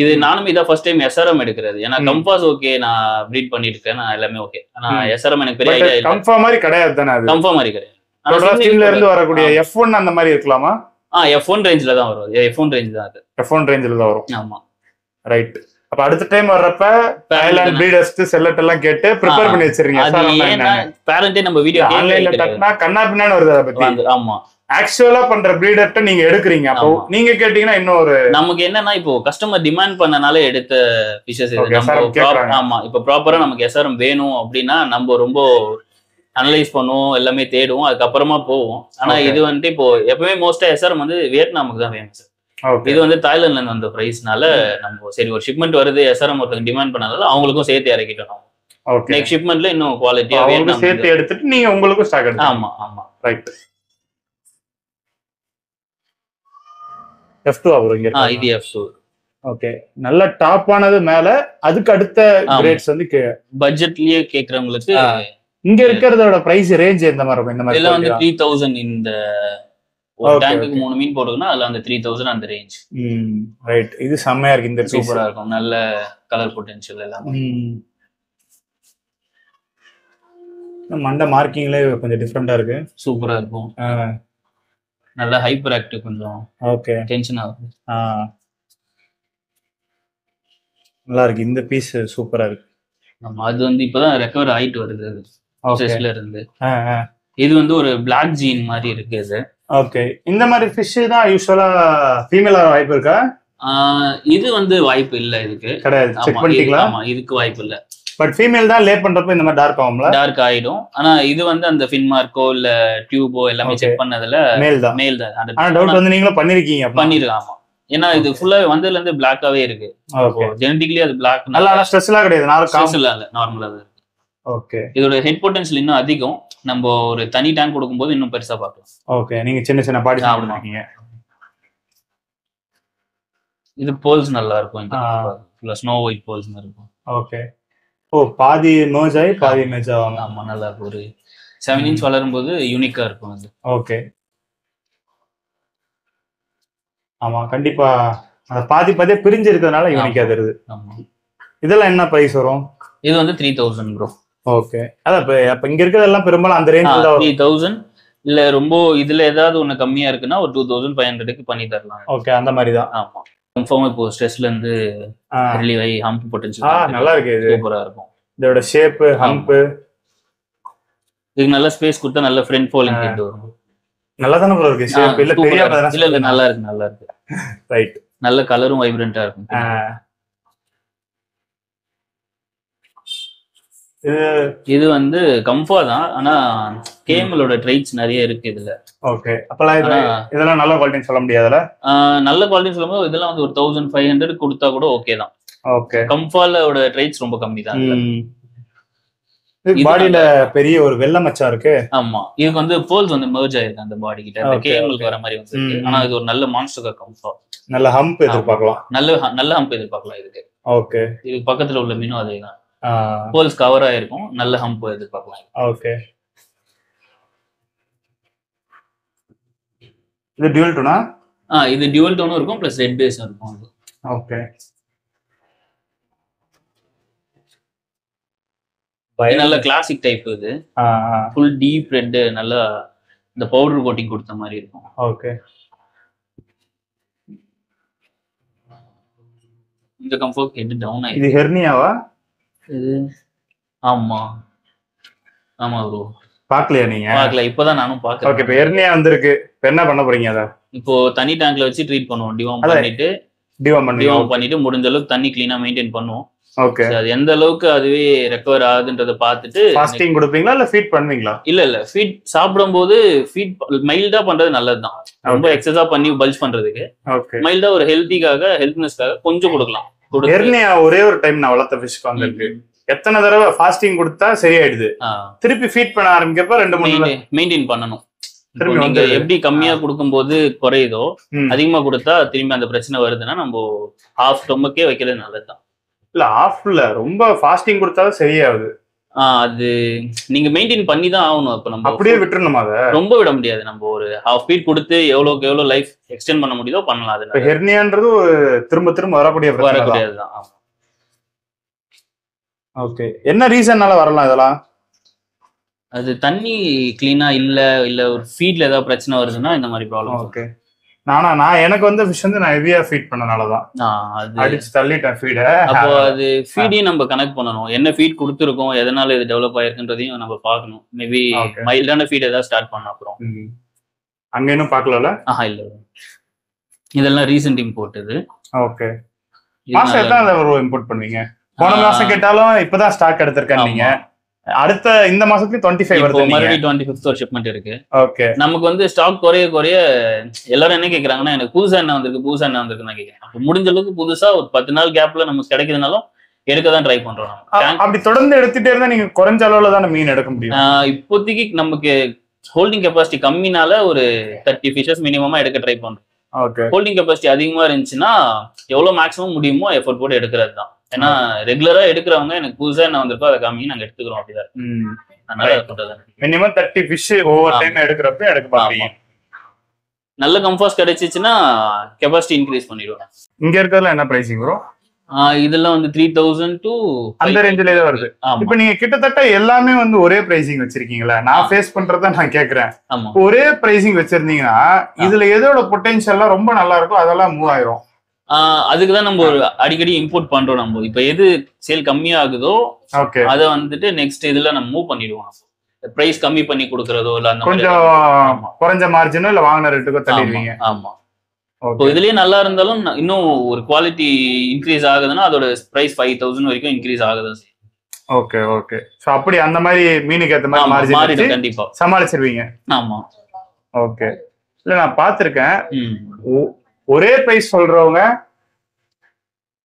இது நானும் இதான் ஃபர்ஸ்ட் டைம் SRM எடுக்கிறது. ஏன்னா கம்பாஸ் ஓகே நான் ப்ரீட் பண்ணிட்டு இருக்கேன், நான் எல்லாமே ஓகே. ஆனா SRM எனக்கு பெரிய ஐடியா இல்ல. கம்ஃபா மாதிரி கிடையாது தானே அது? கம்ஃபா மாதிரி கிடையாது. சின்ல இருந்து வரக்கூடிய F1 அந்த மாதிரி இருக்கலாமா? F1 ரேஞ்சில தான் வரும். F1 ரேஞ்ச் தான் அது. F1 ரேஞ்சில தான் வரும். ஆமா ரைட். அப்ப அடுத்த டைம் வர்றப்ப தாய்லாந்து பிரீடர்ஸ் செல்லட் எல்லாம் கேட்டு ப்ரிப்பேர் பண்ணி வச்சிருங்க. பேரண்டே நம்ம வீடியோ ஆன்லைன்ல தட்டனா கண்ணா பின்னான்னு வருது அத பத்தி. ஆமா. ஆக்சுவலா பண்ற பிரீடர்ட்ட நீங்க எடுக்குறீங்க. அப்போ நீங்க கேட்டீங்கன்னா இன்னொரு நமக்கு என்னன்னா இப்போ கஸ்டமர் டிமாண்ட் பண்ணனால எடுத்த ஃபிஷஸ் இது. ஆமா இப்போ ப்ராப்பரா நமக்கு SRM வேணும் அப்படின்னா நம்ம ரொம்ப அனலைஸ் பண்ணுவோம், எல்லாமே தேடுவோம், அதுக்கப்புறமா போவோம். ஆனா இது வந்துட்டு இப்போ எப்பவுமே மோஸ்டா SRM வந்து வியட்நாமுக்கு தான் ஃபேமஸ். இது வந்து தாய்லாந்துல இருந்து வந்த பிரைஸ்னால நம்ம சரி ஒரு ஷிப்மெண்ட் வருது SRM ஒருத்தங்க டிமாண்ட் பண்ணதால அவங்களுக்கும் சேர்த்து இறக்கிட்டோம். நெக்ஸ்ட் ஷிப்மெண்ட்ல இன்னும் குவாலிட்டியா சேர்த்து எடுத்துட்டு நீங்க உங்களுக்கும் ஸ்டாக் எடுத்து. ஆமா ஆமா ரைட். F2 ப்ரோ இங்க இது F2. ஓகே, நல்ல டாப்பானது மேல, அதுக்கு அடுத்த கிரேட்ஸ் வந்து பட்ஜெட்லயே கேக்குறவங்களுக்கு இங்க இருக்கிறதோட பிரைஸ் ரேஞ்ச் எந்த மாதிரி இருக்கும்? இந்த மாதிரி இதெல்லாம் வந்து 3000. இந்த ஒரு டேங்குக்கு 3 மீன் போடுதுன்னா அதுல அந்த 3000 அந்த ரேஞ்ச். ரைட், இது செம்மையா இருக்கு. இந்த சூப்பரா இருக்கும், நல்ல கலர் பொட்டன்ஷியல் எல்லாம். மண்ட மார்க்கிங்ல கொஞ்சம் டிஃபரெண்டா இருக்கு, சூப்பரா இருக்கும். நல்ல ஹைப்பர் ஆக்டிவ், கொஞ்சம் ஓகே டென்ஷன் ஆகும். நல்லா இருக்கு இந்த பீஸ், சூப்பரா இருக்கு. ஆமா, அது வந்து இப்பதான் ரெக்கவர் ஆயிட்டு வருது அது இருந்து. இது வந்து ஒரு பிளாக் ஜீன் மாதிரி இருக்கு இது. ஓகே, இந்த மாதிரி ஃபிஷ் தான் யூசுவலா ஃபீமேலா வாய்ப்பு இருக்கா? இது வந்து வாய்ப்பு இல்ல, இதுக்கு கிடையாது. செக் பண்ணிட்டீங்களா? ஆமா, இதுக்கு வாய்ப்பு இல்ல. பட் ஃபீமேல் தான் லே பண்றப்ப இந்த மாதிரி டார்க் ஆகும்ல? டார்க் ஆயிடும். ஆனா இது வந்து அந்த ஃபின் மார்க்கோ இல்ல டியூபோ எல்லாமே செக் பண்ணதுல மேல் தான். ஆனா டவுட் வந்து நீங்களும் பண்ணிருக்கீங்க? பண்ணிருக்கேன், ஆமா. ஏன்னா இது ஃபுல்லா வந்ததுல இருந்து பிளாக்காவே இருக்கு. ஜெனடிக்கலி அது பிளாக். நல்லா ஸ்ட்ரெஸ்லாம் கிடையாது, நார்மலா இருக்கு. ஓகே, இதோட ஹெட் பொட்டன்ஷியல் இன்னும் அதிகம். நம்ம ஒரு தனி டேங்க் கொடுக்கும்போது இன்னும் பெருசா பார்க்கலாம். ஓகே, நீங்க சின்ன சின்ன பாடி சாப்பிடுறீங்க. இது போல்ஸ் நல்லா இருக்கும், இந்த ஸ்னோ ஒயிட் போல்ஸ் இருக்கும். ஓகே, ஓ பாதி மெர்ஜ் ஆகி பாதி மெர்ஜ் ஆகும். ஆமா, நல்லா இருக்கும். ஒரு 7 இன்ச் வளரும் போது யூனிக்கா இருக்கும் அது. ஓகே, ஆமா கண்டிப்பா அந்த பாதி பாதியா பிரிஞ்சு இருக்கிறதுனால யூனிக்கா தெரியுது. ஆமா, இதெல்லாம் என்ன பிரைஸ் வரும்? இது வந்து 3000 ப்ரோ. ஓகே, அதான் அப்ப இங்க இருக்கிறதெல்லாம் பெரும்பாலும் அந்த ரேஞ்சில தான் 3000. இல்ல ரொம்ப இதுல ஏதாவது ஒண்ணு கம்மியா இருக்குன்னா ஒரு 2500க்கு பண்ணி தரலாம். ஓகே, அந்த மாதிரி தான். ஆமா, கன்ஃபார்ம் இப்போ ஸ்ட்ரெஸ்ல இருந்து ரிலீவ் ஆகி ஹம்ப் பொட்டன்ஷியல் நல்லா இருக்கு. இது சூப்பரா இருக்கும். இதோட ஷேப், ஹம்ப், இதுக்கு நல்ல ஸ்பேஸ் கொடுத்தா நல்ல ஃப்ரண்ட் ஃபோலிங் ஹெட் வரும். நல்லா தான ப்ரோ இருக்கு ஷேப். இல்ல தெரியாம இல்ல நல்லா இருக்கு. ரைட், நல்ல கலரும் வைப்ரண்டா இருக்கும். இது வந்து கம்ஃபா தான், ஆனா கேமலோட ட்ரைட்ஸ் நிறைய இருக்கு இதுல. ஓகே, அப்பலாம் இதெல்லாம் நல்ல குவாலிட்டின்னு சொல்ல முடியாதுல? நல்ல குவாலிட்டின்னு சொல்லும்போது இதெல்லாம் வந்து ஒரு 1500 கொடுத்தா கூட ஓகே தான். ஓகே, கம்ஃபாலோட ட்ரைட்ஸ் ரொம்ப கம்மி தான். பாடியில பெரிய ஒரு வெள்ளை மச்சம் இருக்கு. ஆமா, இதுக்கு வந்து போல்ஸ் வந்து மெர்ஜ் ஆயிருக்கு அந்த பாடி கிட்ட, அந்த கேமலுக்கு வர மாதிரி வந்து. ஆனா இது ஒரு நல்ல மான்ஸ்டர் கம்ஃபா. நல்ல ஹம்ப் எதிர்பார்க்கலாம். நல்ல ஹம்ப் எதிர்பார்க்கலாம் இதுக்கு. ஓகே, இதுக்கு பக்கத்துல உள்ள மீனும் அதேதான். போல்ஸ் கவர் ஆயிருக்கும், நல்ல ஹம்ப் எதிர்பார்க்கலாம். ஓகே, இது டியூவல் டோனா? இது டியூவல் டோனும் இருக்கும், பிளஸ் ரெட் பேஸும் இருக்கும். ஓகே, நல்ல கிளாசிக் டைப். இது ஃபுல் டீப் ரெட், நல்ல இந்த பவுடர் கோட்டிங் கொடுத்த மாதிரி இருக்கும். ஓகே, இந்த கம்ஃபர்ட் ஹெட் டவுன் ஆயிடுச்சு. இது ஹெர்னியாவா? இது ஆமா ப்ரோ. பாக்கலையா நீங்க? பாக்கல, இப்பதான் நானும் பாக்குறேன். ஓகே, இப்போ ஹெர்னியா வந்திருக்கு. இப்போ என்ன பண்ண போறீங்க? அத இப்போ தனி டேங்க்ல வச்சு ட்ரீட் பண்ணுவோம். டிவார்ம் பண்ணிட்டு முடிஞ்ச அளவுக்கு தண்ணி கிளீனா மெயின்டைன் பண்ணுவோம். ஓகே, அது எந்த அளவுக்கு அதுவே ரெக்கவர் ஆகுதுன்றத பார்த்துட்டு ஃபாஸ்டிங் கொடுப்பீங்களா இல்ல ஃபீட் பண்ணுவீங்களா? இல்ல ஃபீட் சாப்பிடும்போது ஃபீட் மைல்டா பண்றது நல்லதுதான். ரொம்ப எக்ஸஸா பண்ணி பல்ஜ் பண்றதுக்கு மைல்டா ஒரு ஹெல்த்னஸ்க்காக கொஞ்சம் கொடுக்கலாம். ஹெர்னியா ஒரே ஒரு டைம் நான் வளர்த்த ஃபிஷ்க்கு வந்திருக்கு. எத்தனை தடவை ஃபாஸ்டிங் கொடுத்தா சரியாயிடுது. திருப்பி ஃபீட் பண்ண ஆரம்பிக்கப்ப 2-3 மெயின்டைன் பண்ணணும். நீங்க எப்படி கம்மியா கொடுக்கும்போது குறையுதோ, அதிகமா கொடுத்தா திரும்பி அந்த பிரச்சனை வருதுன்னா நம்ம ஹாஃப் ஸ்டொமக்கே வைக்கிறது நல்லதுதான். இல்ல ஹாஃப்ல ரொம்ப ஃபாஸ்டிங் கொடுத்தாலும் சரியாகுது. அது நீங்க மெயின்டைன் பண்ணி தான் ஆகணும். இப்ப நம்ம அப்படியே விட்டுறணும், அதை ரொம்ப விட முடியாது. நம்ம ஒரு ஹாஃப் ஃபீட் கொடுத்து எவ்வளவுக்கு எவ்வளவு லைஃப் எக்ஸ்டெண்ட் பண்ண முடியுதோ பண்ணலாம். அது ஹெர்னியான்றது திரும்ப திரும்ப வரக்கூடியதுதான். ஓகே, என்ன ரீசன்னால வரலாம் இதெல்லாம்? அது தண்ணி கிளீனா இல்ல ஒரு ஃபீட்ல ஏதாவது பிரச்சனை வருதுன்னா இந்த மாதிரி ப்ராப்ளம். ஓகே, எனக்கு வந்து ஃபிஷ் வந்து நான் ஹெவியா ஃபீட் பண்ணனாலதான் அடிச்சு தள்ளிட்டேன் ஃபீட. அப்போ அது ஃபீடையும் நம்ம கனெக்ட் பண்ணணும். என்ன ஃபீட் கொடுத்துருக்கோம், எதனால இது டெவலப் ஆயிருக்குன்றதையும் நம்ம பார்க்கணும். மேபி மைல்டான ஃபீட் ஏதாவது ஸ்டார்ட் பண்ண அப்புறம். அங்க இன்னும் பார்க்கல? இல்ல, இதெல்லாம் ரீசெண்ட் இம்போர்ட். இது ஓகே, மாசம் எத்தனை இம்போர்ட் பண்ணுவீங்க? போன மாசம் கேட்டாலும் இப்பதான் ஸ்டாக் எடுத்திருக்கேன் நீங்க. அடுத்த இந்த மாசத்துக்கு 25 வருது, மறுபடியும் 25th ஒரு ஷிப்மெண்ட் இருக்கு. ஓகே, நமக்கு வந்து ஸ்டாக் குறைய எல்லாரும் என்ன கேக்குறாங்கன்னா, எனக்கு புதுசா என்ன வந்திருக்குன்னு கேக்குறாங்க. முடிஞ்ச அளவுக்கு புதுசா ஒரு 10 நாள் கேப்ல நமக்கு கிடைக்குதுனாலும் எடுக்கதான் ட்ரை பண்றோம். அப்படி தொடர்ந்து எடுத்துட்டே இருந்தா நீங்க குறைஞ்ச அளவுல தான் மீன் எடுக்க முடியும். இப்போதைக்கு நமக்கு ஹோல்டிங் கெப்பாசிட்டி கம்மினால ஒரு 30 ஃபிஷஸ் மினிமமா எடுக்க ட்ரை பண்றோம். ஹோல்டிங் கெப்பாசிட்டி அதிகமா இருந்துச்சுன்னா எவ்வளவு மேக்ஸிமம் முடியுமோ எஃபோர்ட் போட்டு எடுக்கிறது தான். ஏன்னா ரெகுலரா எடுக்கிறவங்க எனக்கு புதுசா என்ன வந்திருக்கோ அதை காமி நாங்க எடுத்துக்கிறோம் அப்படிதான். மினிமம் 30 ஃபிஷ் ஒவ்வொரு டைம் எடுக்கிறப்ப எடுக்க பாருங்க. நல்ல கம்ஃபர்ட்ஸ் கிடைச்சிச்சுன்னா கெப்பாசிட்டி இன்க்ரீஸ் பண்ணிடுவோம். இங்க இருக்கிறதுல என்ன பிரைசிங் ப்ரோ? இதெல்லாம் வந்து 3000 to அந்த ரேஞ்சிலே தான் வருது. இப்ப நீங்க கிட்டத்தட்ட எல்லாமே வந்து ஒரே பிரைசிங் வச்சிருக்கீங்களா? நான் ஃபேஸ் பண்றத நான் கேக்குறேன். ஒரே பிரைசிங் வச்சிருந்தீங்கன்னா இதுல எதோட பொட்டன்ஷியல்லாம் ரொம்ப நல்லா இருக்கும் அதெல்லாம் மூவ் ஆயிரும். அதுக்குதான் நம்ம ஒரு அடிக்கடி இம்போர்ட் பண்றோம். நம்ம இப்ப எது சேல் கம்மியாகுதோ அதை வந்துட்டு நெக்ஸ்ட் இதுல நம்ம மூவ் பண்ணிடுவோம். பிரைஸ் கம்மி பண்ணி கொடுக்கறதோ இல்ல அந்த கொஞ்சம் குறைஞ்ச மார்ஜினோ இல்ல வாங்கின ரேட்டுக்கோ தள்ளிடுவீங்க. ஆமா. இப்போ இதுலயே நல்லா இருந்தாலும் இன்னும் ஒரு குவாலிட்டி இன்க்ரீஸ் ஆகுதுன்னா அதோட பிரைஸ் 5000 வரைக்கும் இன்க்ரீஸ் ஆகுது. Okay okay. சோ அப்படி அந்த மாதிரி மீனுக்கு ஏத்த மாதிரி மார்ஜின் கண்டிப்பா சமாளிச்சிருவீங்க. ஆமா. ஓகே. இல்ல நான் பாத்திருக்கேன் ஒரே பிரைஸ் சொல்றவங்க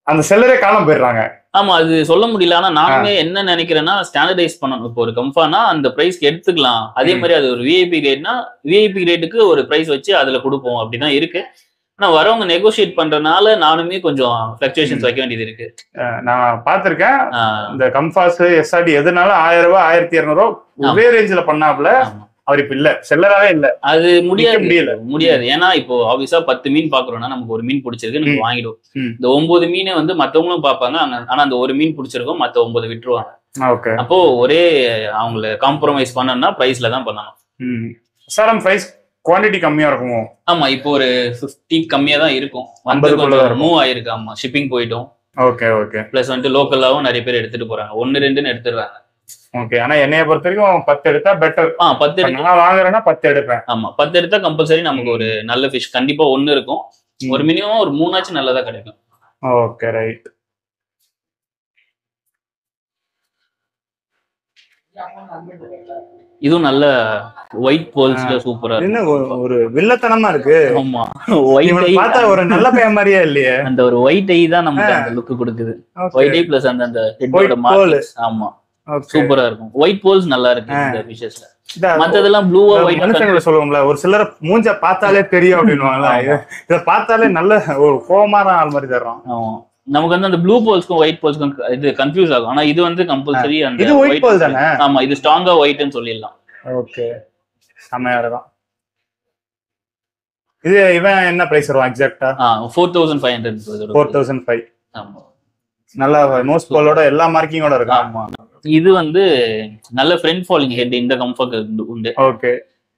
அந்த செல்லரே காணாம போயிடுறாங்க. ஆமா, அது சொல்ல முடியல. ஆனா நானுமே என்ன நினைக்கிறேன்னா ஸ்டாண்டர்டைஸ் பண்ணணும். இப்போ ஒரு கம்ஃபானா அந்த பிரைஸ்க்கு எடுத்துக்கலாம். அதே மாதிரி அது ஒரு விஐபி கிரேட்னா விஐபி கிரேட்டுக்கு ஒரு பிரைஸ் வச்சு அதுல கொடுப்போம் அப்படிதான் இருக்கு. ஆனா வரவங்க நெகோசியேட் பண்றதுனால நானுமே கொஞ்சம் ஃபிளக்சுவேஷன்ஸ் வைக்க வேண்டியது இருக்கு. நான் பாத்திருக்கேன் இந்த கம்ஃபாஸ் எஸ்ஆர்டி எதுனாலும் 1000 ரூபாய் 1200 ஒரே ரேஞ்சில பண்ணாப்ல அவர் இப்ப இல்ல செல்லராவே இல்ல. அது முடியாது. ஏன்னா இப்போ ஆப்வியஸா 10 மீன் பாக்குறோம்னா நமக்கு ஒரு மீன் பிடிச்சிருக்கு நம்ம வாங்கிடுவோம். இந்த 9 மீனை வந்து மத்தவங்களும் பாப்பாங்க. ஆனா அந்த ஒரு மீன் பிடிச்சிருக்கும் மத்த 9 விட்டுருவாங்க. அப்போ ஒரே அவங்கள காம்ப்ரமைஸ் பண்ணணும்னா பிரைஸ்ல தான் பண்ணணும். சார் பிரைஸ் குவாண்டிட்டி கம்மியா இருக்கும். ஆமா, இப்போ ஒரு 50 கம்மியா தான் இருக்கும். வந்து கொஞ்சம் மூவ் ஆயிருக்கு. ஆமா, ஷிப்பிங் போயிட்டோம். Okay okay. பிளஸ் வந்துட்டு லோக்கலாவும் நிறைய பேர் எடுத்துட்டு போறாங்க. 1-2 எடுத்துடுறாங்க. ஓகே. ஆனா என்னைய பொறுத்த வரைக்கும் 10 எடுத்தா பெட்டர். 10 நான் வாங்குறேன்னா 10 எடுப்பேன். ஆமா, 10 எடுத்தா கம்பல்சரி நமக்கு ஒரு நல்ல ஃபிஷ் கண்டிப்பா 1 இருக்கும். ஒரு மினிமம் ஒரு 3 ஆச்சு நல்லதா கிடைக்கும். Okay right. இதுவும் நல்ல ஒயிட் போல்ஸ்ல சூப்பரா இருக்கு. என்ன ஒரு வில்லத்தனமா இருக்கு. ஆமா, ஒயிட் பார்த்தா ஒரு நல்ல பையன் மாதிரியே இல்லையே. அந்த ஒரு ஒயிட் ஐ தான் நமக்கு அந்த லுக் கொடுக்குது. ஒயிட் ஐ பிளஸ் அந்த ஹெட்டோட மார்க்ஸ். ஆமா, சூப்பரா இருக்கும். ஒயிட் போல்ஸ் நல்லா இருக்கு இந்த ஃபிஷஸ்ல. மத்ததெல்லாம் ப்ளூவா ஒயிட் மனுஷங்களை சொல்லுவாங்களா ஒரு சிலர் மூஞ்ச பார்த்தாலே தெரியும் அப்படின்னுவாங்களா. இத பார்த்தாலே நல்ல ஒரு கோவமான ஆள் மாதிரி தர்றோம். நமக்கு வந்து அந்த ப்ளூ போல்ஸ்க்கும் ஒயிட் போல்ஸ்க்கும் இது கன்ஃபியூஸ் ஆகும். ஆனா இது வந்து கம்பல்சரி அந்த இது ஒயிட் போல் தானே. ஆமா, இது ஸ்ட்ராங்கா ஒயிட்னு சொல்லிடலாம். ஓகே, செமையா இருக்கும். இது இவன் என்ன பிரைஸ் வரும் எக்ஸாக்ட்டா? 4500. 4005. ஆமா, நல்ல நோஸ் போலோட எல்லா மார்க்கிங்கோட இருக்கு. ஆமா, இது வந்து நல்ல ஃப்ரண்ட் ஃபாலிங் ஹெட் இந்த கம்ஃபர்ட் உண்டு. ஓகே.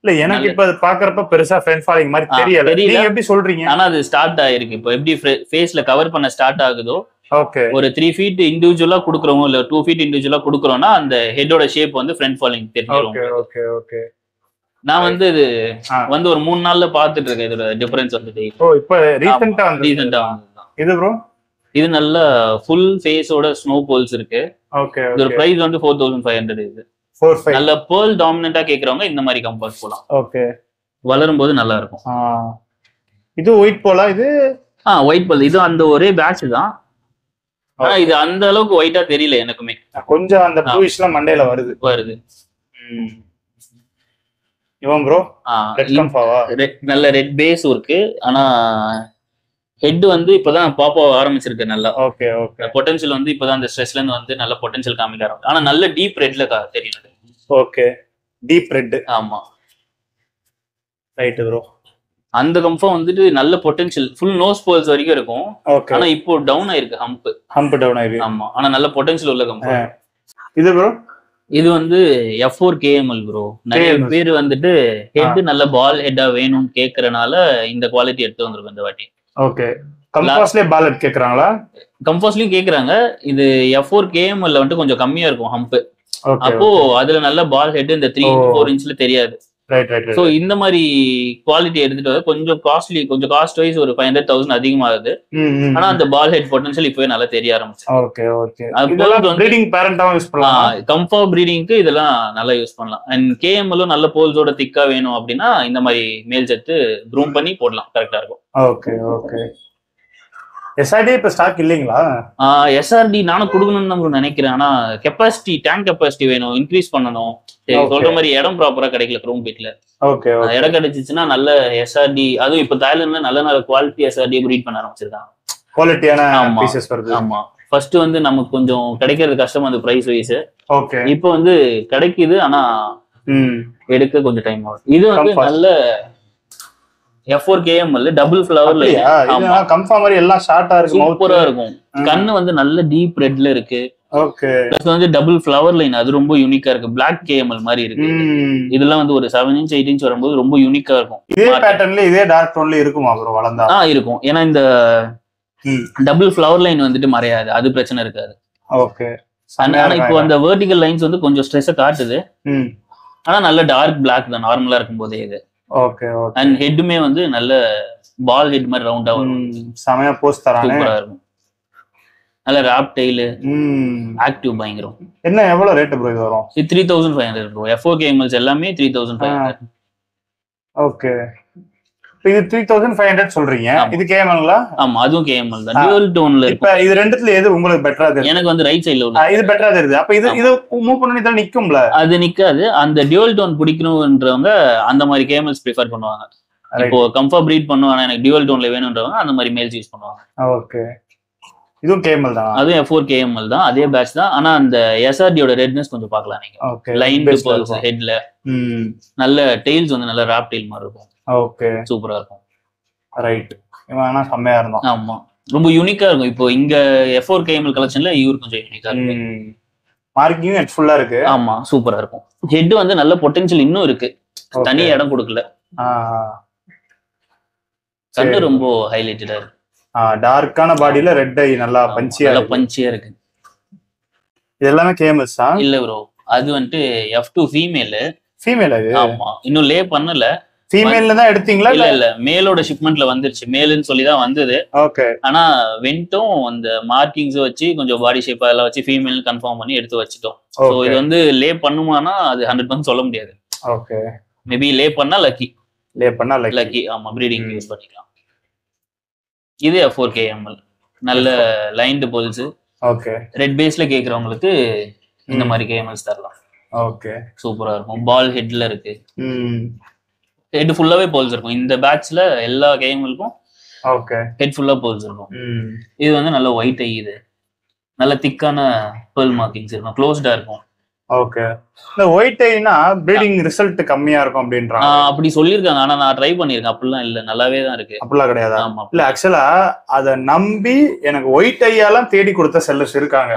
இல்ல எனக்கு இப்ப பாக்குறப்ப பெருசா ஃப்ரண்ட் ஃபாலிங் மாதிரி தெரியல. நீங்க எப்படி சொல்றீங்க? ஆனா அது ஸ்டார்ட் ஆயிருக்கு. இப்போ எப்படி ஃபேஸ்ல கவர் பண்ண ஸ்டார்ட் ஆகுதோ ஓகே ஒரு 3 feet இண்டிவிஜுவலா குடுக்குறோம் இல்ல 2 feet இண்டிவிஜுவலா குடுக்குறோம்னா அந்த ஹெட்டோட ஷேப் வந்து ஃப்ரண்ட் ஃபாலிங் தெரியும். Okay okay okay. நான் வந்து இது வந்து ஒரு 3 நாள்ல பாத்துட்டு இருக்கேன் இதோட டிஃபரன்ஸ் வந்து. ஓ இப்போ ரீசன்ட்டா இது ப்ரோ இது நல்ல ஃபுல் ஃபேஸோட ஸ்னோ போல்ஸ் இருக்கு. ஓகே. இதோட பிரைஸ் வந்து 4500. இது 45 நல்ல pearl டாமினன்ட்டா கேக்குறவங்க இந்த மாதிரி கம்பாஸ் போலாம். ஓகே, வளரும் போது நல்லா இருக்கும். இது ஒயிட் போலா? இது ஒயிட் போல். இது அந்த ஒரே பேட்ச் தான். ஆனா இது அந்த அளவுக்கு ஒயிட்டா தெரியல எனக்குமே. கொஞ்சம் அந்த ப்ளூயிஷ்லாம் மண்டையில வருது. இவன் ப்ரோ ரெட் கம்பாவா? நல்ல ரெட் பேஸ் இருக்கு. ஆனா ஹெட் வந்து இப்பதான் பாப்பா ஆரம்பிச்சிருக்கு நல்லா. Okay okay. பொட்டன்ஷியல் வந்து இப்பதான் அந்த ஸ்ட்ரெஸ்ல இருந்து வந்து நல்ல பொட்டன்ஷியல் காமிக்க ஆரம்பிச்சு. ஆனா நல்ல டீப் ரெட்ல தெரியும். Okay, deep red. ஆமா, ரைட் ப்ரோ. அந்த கம்ஃபா வந்துட்டு நல்ல பொட்டன்ஷியல் ஃபுல் நோஸ் போல்ஸ் வரைக்கும் இருக்கும். ஆனா இப்போ டவுன் ஆயிருக்கு. ஹம்ப் டவுன் ஆயிருக்கு. ஆமா, ஆனா நல்ல பொட்டன்ஷியல் உள்ள கம்ஃபா. இது ப்ரோ இது வந்து F4 KML ப்ரோ. நிறைய பேர் வந்துட்டு ஹெட் நல்ல பால் ஹெட்டா வேணும்னு கேக்குறனால இந்த குவாலிட்டி எடுத்து வந்திருக்கும் இந்த வாட்டி. ஓகே. கம்பாஸ்லயே பால் ஹெட் கேக்குறாங்களா? கம்பாஸ்லயும் கேக்குறாங்க. இது F4 KML வந்துட்டு கொஞ்சம் கம்மியா இருக்கும் ஹம்ப். அப்போ அதுல நல்ல பால் ஹெட் இந்த 3-4 இன்ச்ல தெரியாது. சோ இந்த மாதிரி குவாலிட்டி எடுத்துட்டு வர கொஞ்சம் காஸ்ட்லி, கொஞ்சம் காஸ்ட் வைஸ் ஒரு 500,000 அதிகமாகுது. ஆனா அந்த பால் ஹெட் பொட்டன்ஷியல் இப்பவே நல்லா தெரிய ஆரம்பிச்சு. Okay okay. இதெல்லாம் ப்ரீடிங் பேரண்டாவும் யூஸ் பண்ணலாம். கம்ஃபா ப்ரீடிங்க்கு இதெல்லாம் நல்லா யூஸ் பண்ணலாம். அண்ட் KML நல்ல போல்ஸோட திக்கா வேணும் அப்படின்னா இந்த மாதிரி மேல் செட்டு ப்ரூம் பண்ணி போடலாம், கரெக்டா இருக்கும். Okay okay. SRD இப்ப ஸ்டாக் இல்லைங்களா? SRD நானும் கொடுக்கணும்னு நம்ம நினைக்கிறேன். ஆனா கெப்பாசிட்டி, டேங்க் கெப்பாசிட்டி வேணும், இன்க்ரீஸ் பண்ணணும். சொல்ற மாதிரி இடம் ப்ராப்பரா கிடைக்கல குரோம் பீட்ல. ஓகே, இடம் கிடைச்சிச்சுன்னா நல்ல எஸ்ஆர்டி, அதுவும் இப்ப தாய்லாந்துல நல்ல நல்ல குவாலிட்டி எஸ்ஆர்டி ப்ரீட் பண்ண ஆரம்பிச்சிருக்காங்க. குவாலிட்டியான பீசஸ் வருது. ஆமா, ஃபர்ஸ்ட் வந்து நமக்கு கொஞ்சம் கிடைக்கிறது கஷ்டம் அந்த பிரைஸ் வைஸ். ஓகே, இப்போ வந்து கிடைக்குது, ஆனா எடுக்க கொஞ்சம் டைம் ஆகும். இது வந்து நல்ல F4 KML டபுள் ஃப்ளவர்ல. ஆமா, கன்ஃபார்ம் மாதிரி எல்லாம் ஷார்ட்டா இருக்கு, சூப்பரா இருக்கும். கண்ணு வந்து நல்ல டீப் ரெட்ல இருக்கு. ஓகே, பிளஸ் வந்து டபுள் ஃப்ளவர் லைன், அது ரொம்ப யூனிக்கா இருக்கு. Black KML மாதிரி இருக்கு. இதெல்லாம் வந்து ஒரு 7 inch 8 inch வரும்போது ரொம்ப யூனிக்கா இருக்கும். இதே பேட்டர்ன்ல இதே டார்க் டோன்ல இருக்குமா ப்ரோ வளர்ந்தா? இருக்கும். ஏன்னா இந்த டபுள் ஃப்ளவர் லைன் வந்துட்டு மறையாது, அது பிரச்சனை இருக்காது. ஓகே, ஆனா இப்போ அந்த வெர்டிகல் லைன்ஸ் வந்து கொஞ்சம் ஸ்ட்ரெஸ் காட்டுது. ஆனா நல்ல டார்க் Black தான் நார்மலா இருக்கும் போதே இது. Okay, okay. அண்ட் ஹெட்டுமே வந்து நல்ல பால் ஹெட் மாதிரி ரவுண்டா வரும். செமையா போஸ்ட் தரானே, சூப்பரா இருக்கும். நல்ல ராப் டெயில், ஆக்டிவ் பயங்கரம். என்ன எவ்வளவு ரேட் ப்ரோ இது வரும்? இது 3500 ப்ரோ. F4 KMLs எல்லாமே 3500. ஓகே, இது 3500 சொல்றீங்க. இது KMLங்களா? ஆமா, அதுவும் KML தான். டியூவல் டோன்ல இருக்கு. இப்ப இது ரெண்டுத்துல எது உங்களுக்கு பெட்டரா தெரியுது? எனக்கு வந்து ரைட் சைடுல உள்ள இது பெட்டரா தெரியுது. அப்ப இது மூவ் பண்ணி இதெல்லாம் நிக்கும்ல? அது நிக்காது. அந்த டியூவல் டோன் பிடிக்கணும்ன்றவங்க அந்த மாதிரி KMLs ப்ரிஃபர் பண்ணுவாங்க. இப்போ கம்ஃபர்ட் ப்ரீட் பண்ணுவாங்க, எனக்கு டியூவல் டோன்ல வேணும்ன்றவங்க அந்த மாதிரி மேல்ஸ் யூஸ் பண்ணுவாங்க. ஓகே, இதுவும் KML தான். அதுவும் F4 KML தான், அதே பேட்ச் தான். ஆனா அந்த SRDயோட ரெட்னஸ் கொஞ்சம் பார்க்கலாம் நீங்க. ஓகே, லைன் பல்ஸ் ஹெட்ல நல்ல டெயில்ஸ் வந்து நல்ல ராப் டெயில் மாதிரி இருக்கும். ஓகே, சூப்பரா இருக்கும். ரைட், இவனா செம்மையா இருந்தான். ஆமா, ரொம்ப யூனிக்கா இருக்கும். இப்போ இங்க F4 KML கலெக்ஷன்ல இவர் கொஞ்சம் யூனிக்கா இருக்கு. மார்க்கிங் ஹெட் ஃபுல்லா இருக்கு. ஆமா, சூப்பரா இருக்கும். ஹெட் வந்து நல்ல பொட்டன்ஷியல் இன்னும் இருக்கு, தனி இடம் கொடுக்கல. கண்ணு ரொம்ப ஹைலைட்டடா இருக்கு. டார்க்கான பாடியில ரெட் ஐ நல்லா பஞ்சியா இருக்கு. இது எல்லாமே KMLs தான் இல்ல ப்ரோ, அது வந்து F2 ஃபீமேல். அது? ஆமா, இன்னும் லே பண்ணல. ஃபீமேல்ல தான் எடுத்தீங்களா? இல்ல மேலோட ஷிப்மெண்ட்ல வந்துருச்சு. மேல்னு சொல்லி தான் வந்தது. ஓகே, ஆனா வென்ட்டும் அந்த மார்க்கிங்ஸ் வச்சு கொஞ்சம் பாடி ஷேப் அதெல்லாம் வச்சு ஃபீமேல் கன்ஃபார்ம் பண்ணி எடுத்து வச்சிட்டோம். சோ இது வந்து லே பண்ணுமானா அது 100% சொல்ல முடியாது. ஓகே, மேபி லே பண்ணா லக்கி. ஆமா, ப்ரீடிங் யூஸ் பண்ணிக்கலாம். இது F4 KML நல்ல லைன்டு போல்ஸ். ஓகே, ரெட் பேஸ்ல கேக்குறவங்களுக்கு இந்த மாதிரி KMLs தரலாம். ஓகே, சூப்பரா இருக்கும். பால் ஹெட்ல இருக்கு. ஹெட் ஃபுல்லாவே போல்ஸ் இருக்கும். இந்த பேட்ச்ல எல்லா KMLக்கும் ஓகே ஹெட் ஃபுல்லா போல்ஸ் இருக்கும். இது வந்து நல்ல ஒயிட் ஐ, இது நல்ல திக்கான பெர்ல் மார்க்கிங்ஸ் இருக்கும், க்ளோஸ்டா இருக்கும். ஓகே, இந்த ஒயிட் ஐனா ப்ரீடிங் ரிசல்ட் கம்மியா இருக்கும் அப்படின்றாங்க. அப்படி சொல்லிருக்காங்க. ஆனா நான் ட்ரை பண்ணிருக்கேன், அப்படிலாம் இல்ல, நல்லாவே தான் இருக்கு. அப்படிலாம் கிடையாது. ஆமா, இல்ல ஆக்சுவலா அத நம்பி எனக்கு ஒயிட் ஐயாலாம் தேடி கொடுத்த செல்லர்ஸ் இருக்காங்க.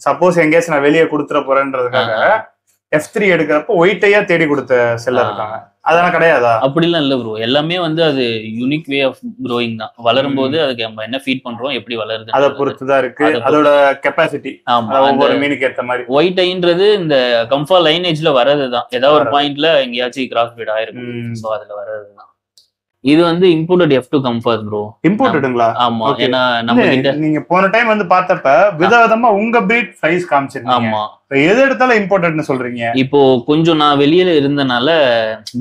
சப்போஸ் எங்கேயாச்சும் நான் வெளியே கொடுத்துட போறேன்றதுக்காக F3 எடுக்கிறப்ப ஒயிட் ஐயா தேடி கொடுத்த செல்லர் இருக்காங்க. அதெல்லாம் கிடையாதா? அப்படிலாம் இல்ல ப்ரோ, எல்லாமே வந்து அது யூனிக் வே ஆஃப் க்ரோயிங் தான். வளரும் போது அதுக்கு நம்ம என்ன ஃபீட் பண்றோம், எப்படி வளருது, அதை பொறுத்துதான் இருக்கு அதோட கெப்பாசிட்டி. ஆமா, ஒவ்வொரு மீனுக்கு ஏத்த மாதிரி. ஒயிட் ஐன்றது இந்த கம்ஃபா லைனேஜ்ல வர்றதுதான். ஏதாவது ஒரு பாயிண்ட்ல எங்கேயாச்சும் கிராஸ் பீட் ஆயிருக்கும், சோ அதுல வர்றதுதான். இது வந்து இம்போர்ட்டட் F2 கம்ஃபர்ட் ப்ரோ. இம்போர்ட்டடுங்களா? ஆமா, ஏன்னா நம்ம கிட்ட நீங்க போன டைம் வந்து பார்த்தப்ப விதவிதமா உங்க பிரீட் பிரைஸ் காமிச்சிருக்கீங்க. ஆமா, எது எடுத்தாலும் இம்போர்ட்டட்னு சொல்றீங்க. இப்போ கொஞ்சம் நான் வெளியில இருந்தனால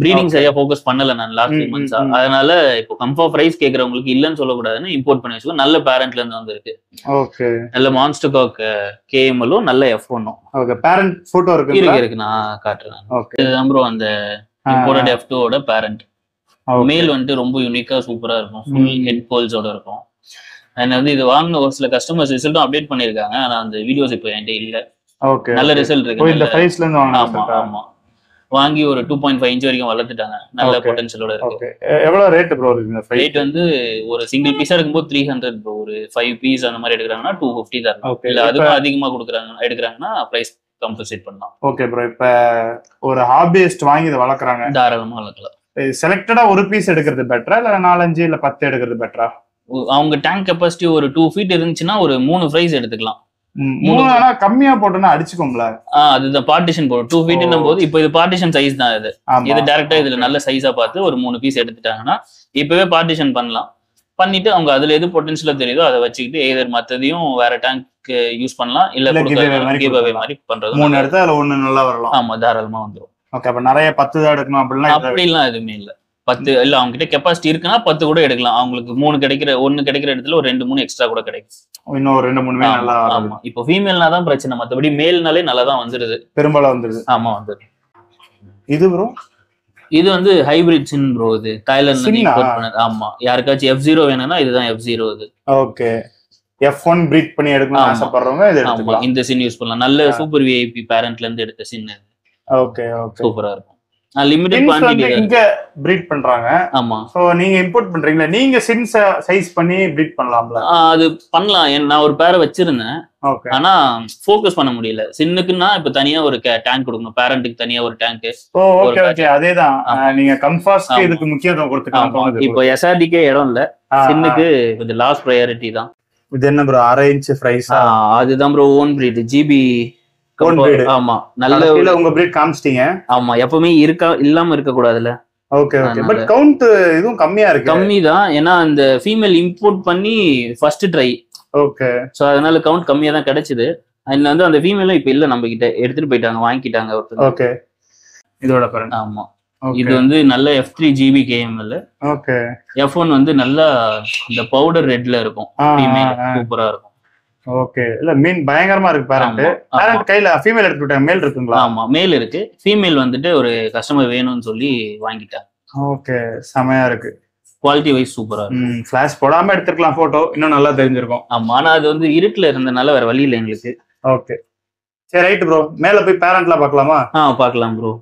ப்ரீடிங் சரியா ஃபோக்கஸ் பண்ணல நான் லாஸ்ட் 3 மந்த்ஸா. அதனால இப்போ கம்ஃபா பிரைஸ் கேக்குறவங்களுக்கு இல்லன்னு சொல்லக்கூடாதுன்னு இம்போர்ட் பண்ணி வச்சுக்கோ. நல்ல பேரண்ட்ல இருந்து வந்திருக்கு. ஓகே, நல்ல மான்ஸ்டர் காக் KML நல்ல F1. ஓகே, பேரண்ட் போட்டோ இருக்கு நான் காட்டுறேன். ஓகே, இதுதான் ப்ரோ அந்த இம்போர்ட்டட் F2 ஓட பேரண்ட். மேல் வந்துட்டு ரொம்ப யூனிக்கா சூப்பரா இருக்கும், ஃபுல் ஹெட் போல்ஸோட இருக்கும். அண்ட் வந்து இது வாங்கின ஒரு சில கஸ்டமர்ஸ் ரிசல்ட்டும் அப்டேட் பண்ணிருக்காங்க. ஆனா அந்த வீடியோஸ் இப்போ என்கிட்ட இல்ல. ஓகே, நல்ல ரிசல்ட் இருக்கு. இந்த பிரைஸ்ல இருந்து ஆமா ஆமா, வாங்கி ஒரு 2.5 இன்ச் வரைக்கும் வளர்த்துட்டாங்க. நல்ல பொட்டன்ஷியலோட இருக்கு. ஓகே, எவ்வளவு ரேட் ப்ரோ இருக்கு? இந்த ரேட் வந்து ஒரு சிங்கிள் பீஸா இருக்கும்போது 300 ப்ரோ. ஒரு 5 பீஸ் அந்த மாதிரி எடுக்கறாங்கன்னா 250 தரணும். இல்ல அதுக்கு அதிகமா எடுக்கறாங்கன்னா பிரைஸ் கம்பன்சேட் பண்ணலாம். ஓகே ப்ரோ, இப்ப ஒரு ஹாபியிஸ்ட் வாங்கி இத வளர்க்கறாங்க, தாராளமா வளர்க்கலாம். செலக்டடா ஒரு பீஸ் எடுக்கிறது பெட்டரா இல்ல 4-5 இல்ல 10 எடுக்கிறது பெட்டரா? அவங்க டேங்க் கெபாசிட்டி ஒரு 2 ஃபீட் இருந்துச்சுன்னா ஒரு 3 ஃப்ரைஸ் எடுத்துக்கலாம். 3 ஆனா கம்மியா போட்டோம்னா அடிச்சுக்கோங்களா? அதுதான் பார்ட்டிஷன் போடும். 2 ஃபீட்னும் போது இப்போ இது பார்ட்டிஷன் சைஸ் தான். இது டைரக்டா இதுல நல்ல சைஸா பார்த்து ஒரு 3 பீஸ் எடுத்துட்டாங்கன்னா இப்பவே பார்ட்டிஷன் பண்ணலாம். பண்ணிட்டு அவங்க அதுல எது பொட்டன்ஷியலா தெரியுதோ அதை வச்சுக்கிட்டு எதர் மத்ததையும் வேற டேங்க் யூஸ் பண்ணலாம். இல்ல கிவ் அவே மாதிரி பண்றது. 3 எடுத்தா அதுல 1 நல்லா வரலாம். ஆமா, தாராளமா வந்துரும். ஓகே, அப்ப நிறைய 10 தான் எடுக்கணும் அப்படிலாம் எதுவுமே இல்ல. 10 இல்ல, அவங்க கிட்ட கெபாசிட்டி இருக்குன்னா 10 கூட எடுக்கலாம். அவங்களுக்கு 3 கிடைக்கிற 1 கிடைக்கிற இடத்துல ஒரு 2-3 எக்ஸ்ட்ரா கூட கிடைக்கும். இன்னும் 2-3 நல்லா. ஆமா, இப்போ ஃபீமேல்னா தான் பிரச்சனை, மத்தபடி மேல்னாலே நல்லா தான் வந்துருது, பெரும்பாலும் வந்துருது. ஆமா வந்துருது. இது ப்ரோ இது வந்து ஹைபிரிட் சின் ப்ரோ. இது தாய்லாந்துல இம்போர்ட் பண்ணது. ஆமா, யாருக்காச்சும் F0 வேணும்னா இதுதான் F0 இது. ஓகே, F1 பிரீட் பண்ணி எடுக்கணும்னு ஆசைப்படுறவங்க இது எடுத்துக்கலாம். இந்த சின் யூஸ் பண்ணலாம். நல்ல சூப்பர் விஐபி பேரண்ட்ல இருந்து எடுத்த சின். ஓகே ஓகே, சூப்பரா இருக்கும். லிமிட்டட் குவாண்டிட்டி இங்க பிரீட் பண்றாங்க. ஆமா, சோ நீங்க இம்போர்ட் பண்றீங்களா, நீங்க சின்ஸ் சைஸ் பண்ணி பிரீட் பண்ணலாம்ல? அது பண்ணலாம். நான் ஒரு பேரை வச்சிருந்தேன். ஆனா ஃபோக்கஸ் பண்ண முடியல. சின்னுக்குன்னா இப்ப தனியா ஒரு டேங்க் கொடுக்கணும், பேரண்ட்டுக்கு தனியா ஒரு டேங்க். ஓகே ஓகே, அதேதான். நீங்க கன்ஃபாஸ்க்கு இதுக்கு முக்கியத்துவம் கொடுத்துக்கலாம். இப்போ SRDக்கே இடம் இல்ல, சின்னுக்கு கொஞ்சம் லாஸ்ட் ப்ரையாரிட்டி தான். இது என்ன ப்ரோ, 1/2 இன்ச் ஃப்ரைஸ்? அதுதான் ப்ரோ, ஓன் பிரீட் ஜிபி. ஆமா, நல்ல உங்க பிரீட் காமிச்சிட்டீங்க. ஆமா, எப்பவுமே இல்லாம இருக்க கூடாதுல. ஓகே ஓகே, பட் கவுண்ட் இதுவும் கம்மியா இருக்கு. கம்மி தான், ஏன்னா அந்த ஃபீமேல் இம்போர்ட் பண்ணி ஃபர்ஸ்ட் ட்ரை. ஓகே, சோ அதனால கவுண்ட் கம்மியா தான் கிடைச்சது. அதுல வந்து அந்த ஃபீமேலும் இப்ப இல்ல, நம்ம கிட்ட எடுத்துட்டு போயிட்டாங்க, வாங்கிட்டாங்க ஒருத்தர். ஓகே, இதோட பேரண்ட். ஆமா, இது வந்து நல்ல F3 GB KML. Okay, F1 வந்து நல்ல இந்த பவுடர் ரெட்ல இருக்கும், ஃபீமேல் சூப்பரா இருக்கும். ஓகே, இல்ல மீன் பயங்கரமா இருக்கு. பேரண்ட் கையில ஃபீமேல் எடுத்துட்டாங்க, மேல் இருக்குங்களா? ஆமா, மேல் இருக்கு. ஃபீமேல் வந்துட்டு ஒரு கஸ்டமர் வேணும்னு சொல்லி வாங்கிட்டாங்க. ஓகே, செமையா இருக்கு. குவாலிட்டி வைஸ் சூப்பரா இருக்கு. ஃபிளாஷ் போடாம எடுத்துக்கலாம், போட்டோ இன்னும் நல்லா தெரிஞ்சிருக்கும். ஆமா, ஆனா அது வந்து இருட்டுல இருந்தனால வேற வழி இல்லை எங்களுக்கு. ஓகே, சரி ரைட் ப்ரோ, மேல போய் பேரண்ட்லாம் பார்க்கலாமா? பார்க்கலாம் ப்ரோ.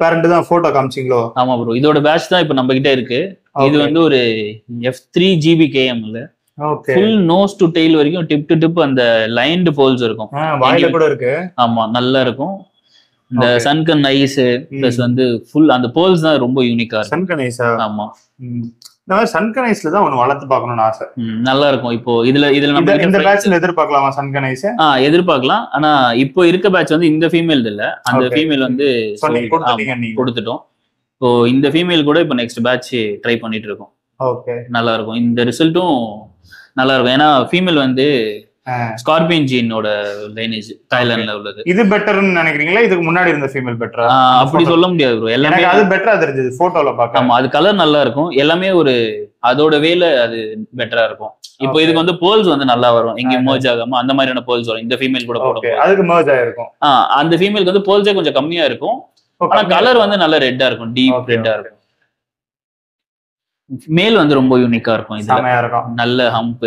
பேரண்ட் தான் போட்டோ காமிச்சிங்களோ? ஆமா ப்ரோ, இதோட பேட்ச் தான் இப்ப நம்ம கிட்ட இருக்கு. இது வந்து ஒரு F3 GB KML. Full nose to tail வரைக்கும் டிப் டு டிப் அந்த லைன்டு போல்ஸ் இருக்கும். வாயில கூட இருக்கு. ஆமா, நல்லா இருக்கும். இந்த சன்கன் ஐஸ் பிளஸ் வந்து ஃபுல் அந்த போல்ஸ் தான் ரொம்ப யூனிக்கா இருக்கு. சன்கன் ஐஸா? ஆமா, இந்த மாதிரி சன்கன் ஐஸ்ல தான் ஒன்னு வளர்த்து பார்க்கணும்னு ஆசை. நல்லா இருக்கும். இப்போ இதுல நம்ம இந்த பேட்ச்ல எதிர்பார்க்கலாமா சன்கன் ஐஸ்? எதிர்பார்க்கலாம். ஆனா இப்போ இருக்க பேட்ச் வந்து இந்த ஃபீமேல் இல்ல, அந்த ஃபீமேல் வந்து கொடுத்துட்டோம். இப்போ இந்த ஃபீமேல் கூட இப்போ நெக்ஸ்ட் பேட்ச் ட்ரை பண்ணிட்டு இருக்கோம். ஓகே, நல்லா இருக்கும். இந்த ரிசல்ட்டும் நல்லா இருக்கும். ஏன்னா ஃபீமேல் வந்து ஸ்கார்பியன் ஜீனோட லைனேஜ் தாய்லாந்துல உள்ளது. இது பெட்டர்னு நினைக்கிறீங்களா, இதுக்கு முன்னாடி இருந்த ஃபீமேல் பெட்டரா? அப்படி சொல்ல முடியாது ப்ரோ, எல்லாமே அது பெட்டரா தெரிஞ்சது போட்டோல பார்க்க. ஆமா, அது கலர் நல்லா இருக்கும், எல்லாமே ஒரு அதோட வேல அது பெட்டரா இருக்கும். இப்போ இதுக்கு வந்து போல்ஸ் வந்து நல்லா வரும், எங்கேயும் மர்ஜ் ஆகாம அந்த மாதிரியான போல்ஸ் வரும். இந்த ஃபீமேல் கூட போடும், அதுக்கு மர்ஜ் ஆயிருக்கும். அந்த ஃபீமேலுக்கு வந்து போல்ஸே கொஞ்சம் கம்மியா இருக்கும், ஆனா கலர் வந்து நல்ல ரெட்டா இருக்கும், டீப் ரெட்டா இருக்கும். மேல் வந்து ரொம்ப யூனிக்கா இருக்கும். இது நல்ல ஹம்ப்,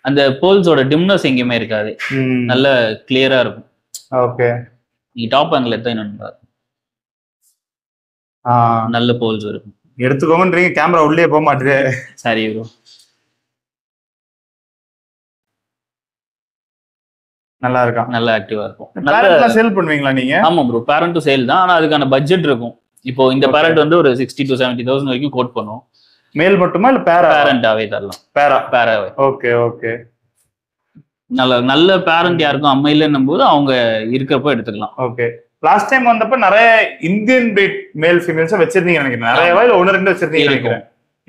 அந்த போல்ஸோட டிம்னஸ் எங்கேயுமே இருக்காது, நல்ல கிளியரா இருக்கும். ஓகே, நீ டாப் ஆங்கிள் எடுத்தா இன்னும் நல்ல போல்ஸ் இருக்கும். எடுத்துக்கோங்கன்றீங்க, கேமரா உள்ளே போக மாட்டேது. சரி ப்ரோ, நல்லா இருக்கா, நல்லா ஆக்டிவா இருக்கும். நல்லா சேல் பண்ணுவீங்களா நீங்க? ஆமா ப்ரோ, பேரண்ட் டு சேல் தான், ஆனா அதுக்கான பட்ஜெட் இருக்கும். இப்போ இந்த பேரண்ட் வந்து ஒரு 60 to 70,000 வரைக்கும் கோட் பண்ணும். மேல் மட்டுமா இல்ல பேரண்டாவே தரலாம்? பேராவே. ஓகே ஓகே, நல்ல பேரண்ட் யாருக்கும் அம்மா இல்லைன்னும் போது அவங்க இருக்கிறப்ப எடுத்துக்கலாம். ஓகே, லாஸ்ட் டைம் வந்தப்ப நிறைய இந்தியன் பிரீட் மேல் ஃபீமேல்ஸ் வச்சிருந்தீங்க நினைக்கிறேன், நிறையவா இல்ல 1-2 வச்சிருந்தீங்க நினைக்கிறேன்.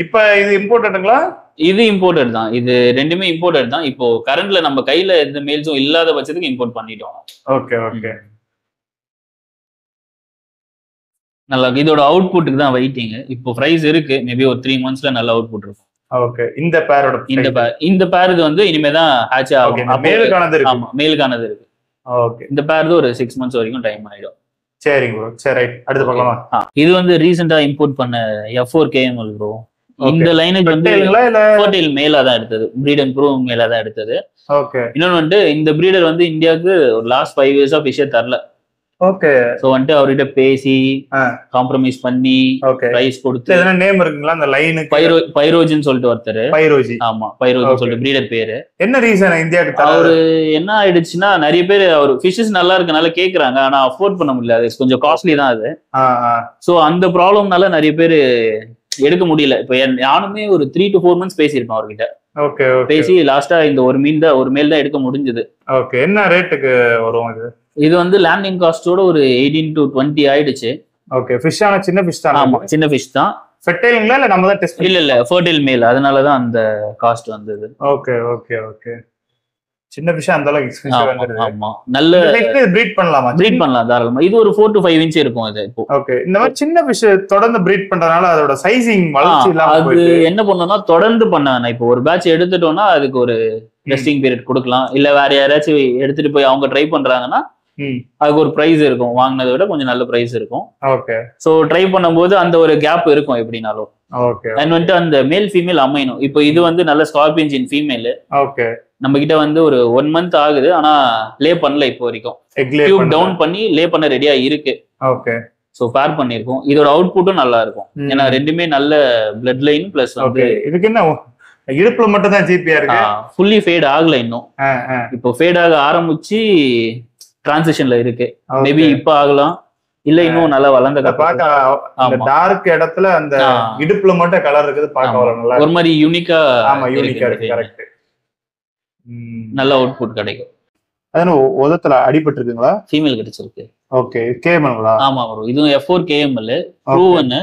இப்ப இது இம்போர்ட்டடுங்களா? இது இம்போர்ட்டட் தான், இது ரெண்டுமே இம்போர்ட்டட் தான். இப்போ கரண்ட்ல நம்ம கையில எந்த மேல்ஸும் இல்லாத பட்சத்துக்கு இம்போர்ட் பண்ணிட்டோம். ஓகே ஓகே, நல்லா இதோட அவுட்புட்டுக்கு தான் வெயிட்டிங். இப்போ பிரைஸ் இருக்கு, மேபி ஒரு 3 monthsல நல்ல அவுட்புட் இருக்கும். ஓகே, இந்த பேரோட இந்த பேர் இது வந்து இனிமே தான் ஹேட்ச் ஆகும். மேலுக்கானது இருக்கு. ஆமா, மேலுக்கானது இருக்கு. ஓகே, இந்த பேர் ஒரு 6 months வரைக்கும் டைம் ஆயிடும். சரிங்க ப்ரோ, சரி ரைட், அடுத்து பார்க்கலாமா? இது வந்து ரீசெண்டா இம்போர்ட் பண்ண F4 KML ப்ரோ. இந்த லைனேஜ் வந்து ஃபர்டைல் மேலா தான் எடுத்தது, பிரீட் அண்ட் ப்ரூவ் மேலா தான் எடுத்தது. ஓகே, இன்னொன்னு வந்து இந்த பிரீடர் வந்து இந்தியாவுக்கு ஒரு லாஸ்ட் 5 years ஃபிஷ்ஷே தரல. ஓகே, சோ வந்து அவர்கிட்ட பேசி காம்ப்ரமைஸ் பண்ணி பிரைஸ் கொடுத்து. எதனா நேம் இருக்குங்களா அந்த லைனுக்கு? பைரோஜின்னு சொல்லிட்டு ஒருத்தர். பைரோஜி? ஆமா, பைரோஜி சொல்லிட்டு பிரீடர் பேரு. என்ன ரீசன் இந்தியாவுக்கு அவரு என்ன ஆயிடுச்சுன்னா, நிறைய பேர் அவர் ஃபிஷஸ் நல்லா இருக்கனால கேக்குறாங்க, ஆனா அஃபோர்ட் பண்ண முடியல, அது கொஞ்சம் காஸ்ட்லி தான் அது. சோ அந்த ப்ராப்ளம்னால நிறைய பேர் எடுக்க முடியல. இப்ப நானுமே ஒரு 3 to 4 months பேசியிருப்பேன் அவர்கிட்ட. ஓகே, பேசி லாஸ்டா இந்த ஒரு மேல் தான் எடுக்க முடிஞ்சது. ஓகே, என்ன ரேட்டுக்கு வரும் இது? இது வந்து லேண்டிங் காஸ்டோட ஒரு 18 to 20 ஆயிடுச்சு. ஓகே, ஃபிஷ் ஆனா சின்ன ஃபிஷ் தான்? ஆமா, சின்ன ஃபிஷ் தான். ஃபெர்டைல்ங்களா இல்ல நம்ம தான் டெஸ்ட்? இல்ல ஃபர்டைல் மேல், அதனால தான் அந்த காஸ்ட் வந்தது. ஓகே ஓகே ஓகே, சின்ன ஃபிஷ் அந்த அளவுக்கு எக்ஸ்பென்சிவ் வந்துருது. ஆமா, நல்ல பிரீட் பண்ணலாமா? பிரீட் பண்ணலாம் தாராளமா. இது ஒரு 4 to 5 inch இருக்கும் இது. இப்போ ஓகே, இந்த மாதிரி சின்ன ஃபிஷ் தொடர்ந்து பிரீட் பண்றதுனால அதோட சைசிங் வளர்ச்சி இல்லாம அது என்ன பண்ணனும்னா தொடர்ந்து பண்ணானே. இப்போ ஒரு பேட்ச் எடுத்துட்டோம்னா அதுக்கு ஒரு ரெஸ்டிங் பீரியட் கொடுக்கலாம், இல்ல வேற யாராச்சும் எடுத்துட்டு போய் அவங்க ட்ரை பண்றாங்கன்னா அதுக்கு ஒரு பிரைஸ் இருக்கும், வாங்கினதை விட கொஞ்சம் நல்ல பிரைஸ் இருக்கும். ஓகே. ஸோ ட்ரை பண்ணும்போது அந்த ஒரு கேப் இருக்கும் எப்படினாலும். ஓகே. அண்ட் வந்துட்டு அந்த மேல் ஃபீமேல் அமையணும். இப்போ இது வந்து நல்ல ஸ்கார்பியன் ஜீன் ஃபீமேல். ஓகே. நம்ம கிட்ட வந்து ஒரு 1 month ஆகுது, ஆனா லே பண்ணல இப்போ வரைக்கும். டியூப் டவுன் பண்ணி லே பண்ண ரெடியா இருக்கு. ஓகே. சோ பேர் பண்ணிருக்கோம். இதோட அவுட்புட்டும் நல்லா இருக்கும். ஏன்னா ரெண்டுமே நல்ல பிளட் லைன் பிளஸ் வந்து இதுக்கு என்ன இடுப்புல மட்டும் தான் ஜிபியா இருக்கு, ஃபுல்லி ஃபேட் ஆகல இன்னும். இப்போ ஃபேட் ஆக ஆரம்பிச்சு டிரான்சிஷன்ல இருக்கு. மேபி இப்ப ஆகலாம், இல்ல இன்னும் நல்லா வளர்ந்த பாக்க டார்க் இடத்துல அந்த இடுப்புல மட்டும் கலர் இருக்குது, பாக்க நல்லா ஒரு மாதிரி யூனிக்கா. ஆமா யூனிக்கா இருக்கு. கரெக்ட். நல்ல அவுட்புட் கிடைக்கும். அதனால உதத்துல அடிபட்டு இருக்குங்களா? ஃபீமேல் கிடைச்சிருக்கு. ஓகே. கேஎம்எல்ங்களா? ஆமா ப்ரோ, இதுவும் F4 KML ப்ரூவன்.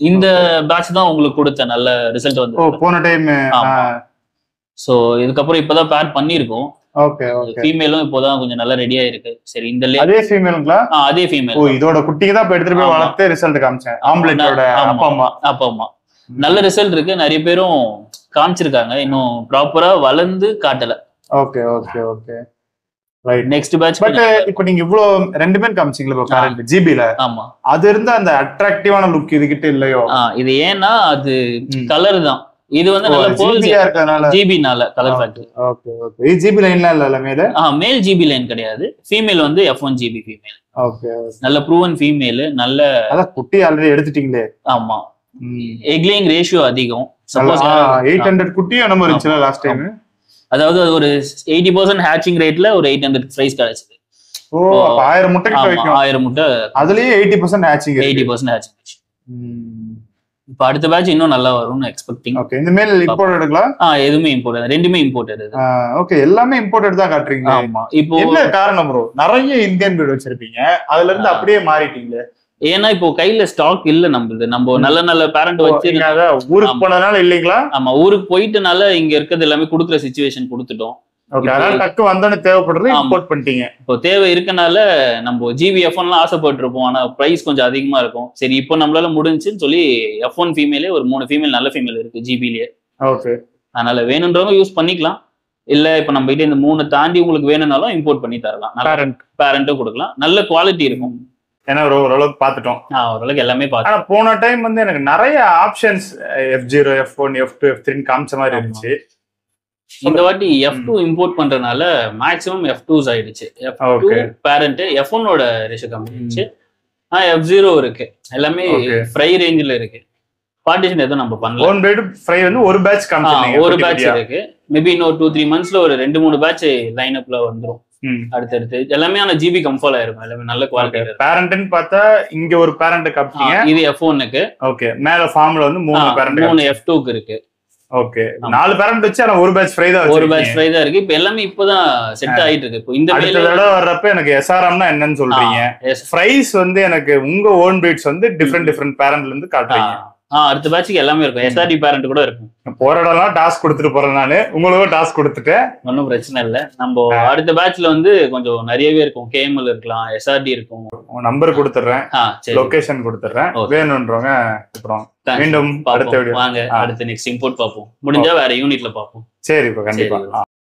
இந்த பேட்ச் தான் உங்களுக்கு கொடுத்த நல்ல ரிசல்ட் வந்து. போன டைம். சோ இதுக்கப்புறம் இப்பதான் பேர் பண்ணிருக்கோம். ஓகே. ஓகே. ஃபீமேலும் இப்போதான் கொஞ்சம் நல்லா ரெடியா இருக்கு. சரி இந்த அதே ஃபீமேலுங்களா? அதே ஃபீமேல். ஓ இதோட குட்டிக்கு தான் எடுத்துட்டு போய் வளர்த்து ரிசல்ட் காமிச்சேன். ஆம்பளேட்டோட அப்பா அம்மா நல்ல ரிசல்ட் இருக்கு. நிறைய பேரும் காமிச்சிருக்காங்க, இன்னும் ப்ராப்பரா வளர்ந்து காட்டல. Okay. Okay. Okay. Right. Next batch. But இப்போ நீங்க இவ்ளோ ரெண்டு பேர் காமிச்சீங்களா இப்போ கரண்ட் ஜிபில? ஆமா. அது இருந்தா அந்த அட்ராக்டிவான லுக் இதுகிட்ட இல்லையோ? இது ஏன்னா அது கலர் தான். இது வந்து நல்ல போல்ஜியா இருக்கனால ஜிபினால கலர் ஃபேக்டர். ஓகே. ஓகே. இது ஜிபி லைன்ல இல்ல மேல? மேல் ஜிபி லைன் கிடையாது. ஃபீமேல் வந்து F1 GB ஃபீமேல். ஓகே. நல்ல ப்ரூவன் ஃபீமேல். நல்ல அத குட்டி ஆல்ரெடி எடுத்துட்டீங்களே. ஆமா. எக்லிங் ரேஷியோ அதிகம். சப்போஸ் 800 குட்டியா நம்ம இருந்துச்சு லாஸ்ட் டைம். அதாவது ஒரு 80% ஹேச்சிங் ரேட்ல ஒரு 800 பிரைஸ் கிடைச்சது. ஓ அப்ப 1000 முட்டை கிட்ட வைக்கும். 1000 முட்டை. அதுலயே 80% ஹேச்சிங். 80% ஹேச்சிங். இப்போ அடுத்த பேட்ச் இன்னும் நல்லா வரும்னு எக்ஸ்பெக்டிங். ஓகே. இந்த மேல் இம்போர்ட் எடுக்கலாம்? எதுவுமே இம்போர்ட், ரெண்டுமே இம்போர்ட்டட். ஓகே. எல்லாமே இம்போர்ட்டட் தான் காட்டுறீங்க. ஆமா. இப்போ என்ன காரணம் ப்ரோ? நிறைய இந்தியன் பிரீட் வச்சிருப்பீங்க, அதுல இருந்து அப்படியே மாறிட்டீங்க. ஏன்னா இப்போ கையில ஸ்டாக் இல்ல நம்மளுது. நம்ம நல்ல நல்ல பேரண்ட் வச்சு ஊருக்கு போனதுனால இல்லீங்களா? ஆமா, ஊருக்கு போயிட்டனால இங்க இருக்கிறது எல்லாமே குடுக்குற சிச்சுவேஷன் கொடுத்துட்டோம். டக்கு வந்தோன்னு தேவைப்படுறது இம்போர்ட் பண்ணிட்டீங்க. இப்போ தேவை இருக்கனால நம்ம ஜிபி F1 ஆசைப்பட்டிருப்போம், ஆனா பிரைஸ் கொஞ்சம் அதிகமா இருக்கும். சரி இப்போ நம்மளால முடிஞ்சுன்னு சொல்லி F1 ஃபீமேலே ஒரு 3 ஃபீமேல் நல்ல ஃபீமேல் இருக்கு ஜிபிலேயே. ஓகே. அதனால வேணுன்றவங்க யூஸ் பண்ணிக்கலாம். இல்ல இப்ப நம்ம கிட்ட இந்த 3 தாண்டி உங்களுக்கு வேணும்னாலும் இம்போர்ட் பண்ணி தரலாம். பேரண்ட்டும் கொடுக்கலாம். நல்ல குவாலிட்டி இருக்கும். ஏன்னா ஓரளவுக்கு பாத்துட்டோம். ஓரளவுக்கு எல்லாமே பார்த்தோம். ஆனா போன டைம் வந்து எனக்கு நிறைய options F0, F1, F2, F3 காமிச்ச மாதிரி இருந்துச்சு. இந்த வாட்டி F2 இம்போர்ட் பண்றதுனால மேக்ஸிமம் F2s ஆயிடுச்சு. F2 பேரண்ட் F1ஓட ரேஷியோ கம்மி ஆயிடுச்சு. F0 இருக்கு. எல்லாமே ஃப்ரை ரேஞ்சில இருக்கு. பார்ட்டிஷன் எதுவும் நம்ம பண்ணல. ஒன் பேட் ஃப்ரை வந்து ஒரு பேட்ச் காமிச்சீங்க. ஒரு பேட்ச் இருக்கு. மேபி இன்னொரு 2-3 monthsல ஒரு 2-3 பேட்ச் லைன் அப்ல வந்துரும். அடுத்தடுத்து எல்லாமே ஆனா ஜிபி கம்ஃபர்ட் ஆயிருக்கும். எல்லாமே நல்ல குவாலிட்டி. பேரண்ட்னு பார்த்தா இங்க ஒரு பேரண்ட் காமிச்சீங்க. இது F1க்கு. ஓகே. மேல ஃபார்ம்ல வந்து 3 பேரண்ட். 3 F2க்கு இருக்கு. ஓகே. 4 பேரண்ட் வச்சு ஆனா ஒரு பேட்ச் ஃப்ரை தான் ஒரு பேட்ச் ஃப்ரை தான் இருக்கு. இப்போ எல்லாமே இப்போதான் செட் ஆயிட்டு இருக்கு. இப்போ இந்த தடவை வர்றப்ப எனக்கு SRMனா என்னன்னு சொல்றீங்க. ஃப்ரைஸ் வந்து எனக்கு உங்க ஓன் பிரீட்ஸ் வந்து டிஃபரெண்ட் பேரண்ட்ல இருந்து காட்டுறீங்க. அடுத்த பேட்சுக்கு எல்லாமே இருக்கும். SRD பேரண்ட் கூட இருக்கும். போற இடம்லாம் டாஸ்க் கொடுத்துட்டு போறேன் நானு. உங்களுக்கும் டாஸ்க் கொடுத்துட்டேன். ஒன்றும் பிரச்சனை இல்லை. நம்ம அடுத்த பேட்ச்ல வந்து கொஞ்சம் நிறையவே இருக்கும். KML இருக்கலாம், SRD இருக்கும். நம்பர் கொடுத்துறேன், லொகேஷன் கொடுத்துறேன். வேணும்ன்றவங்க அப்புறம் மீண்டும் அடுத்த வீடியோ வாங்க. அடுத்த நெக்ஸ்ட் இம்போர்ட் பார்ப்போம். முடிஞ்சா வேற யூனிட்ல பார்ப்போம். சரி, இப்போ கண்டிப்பா.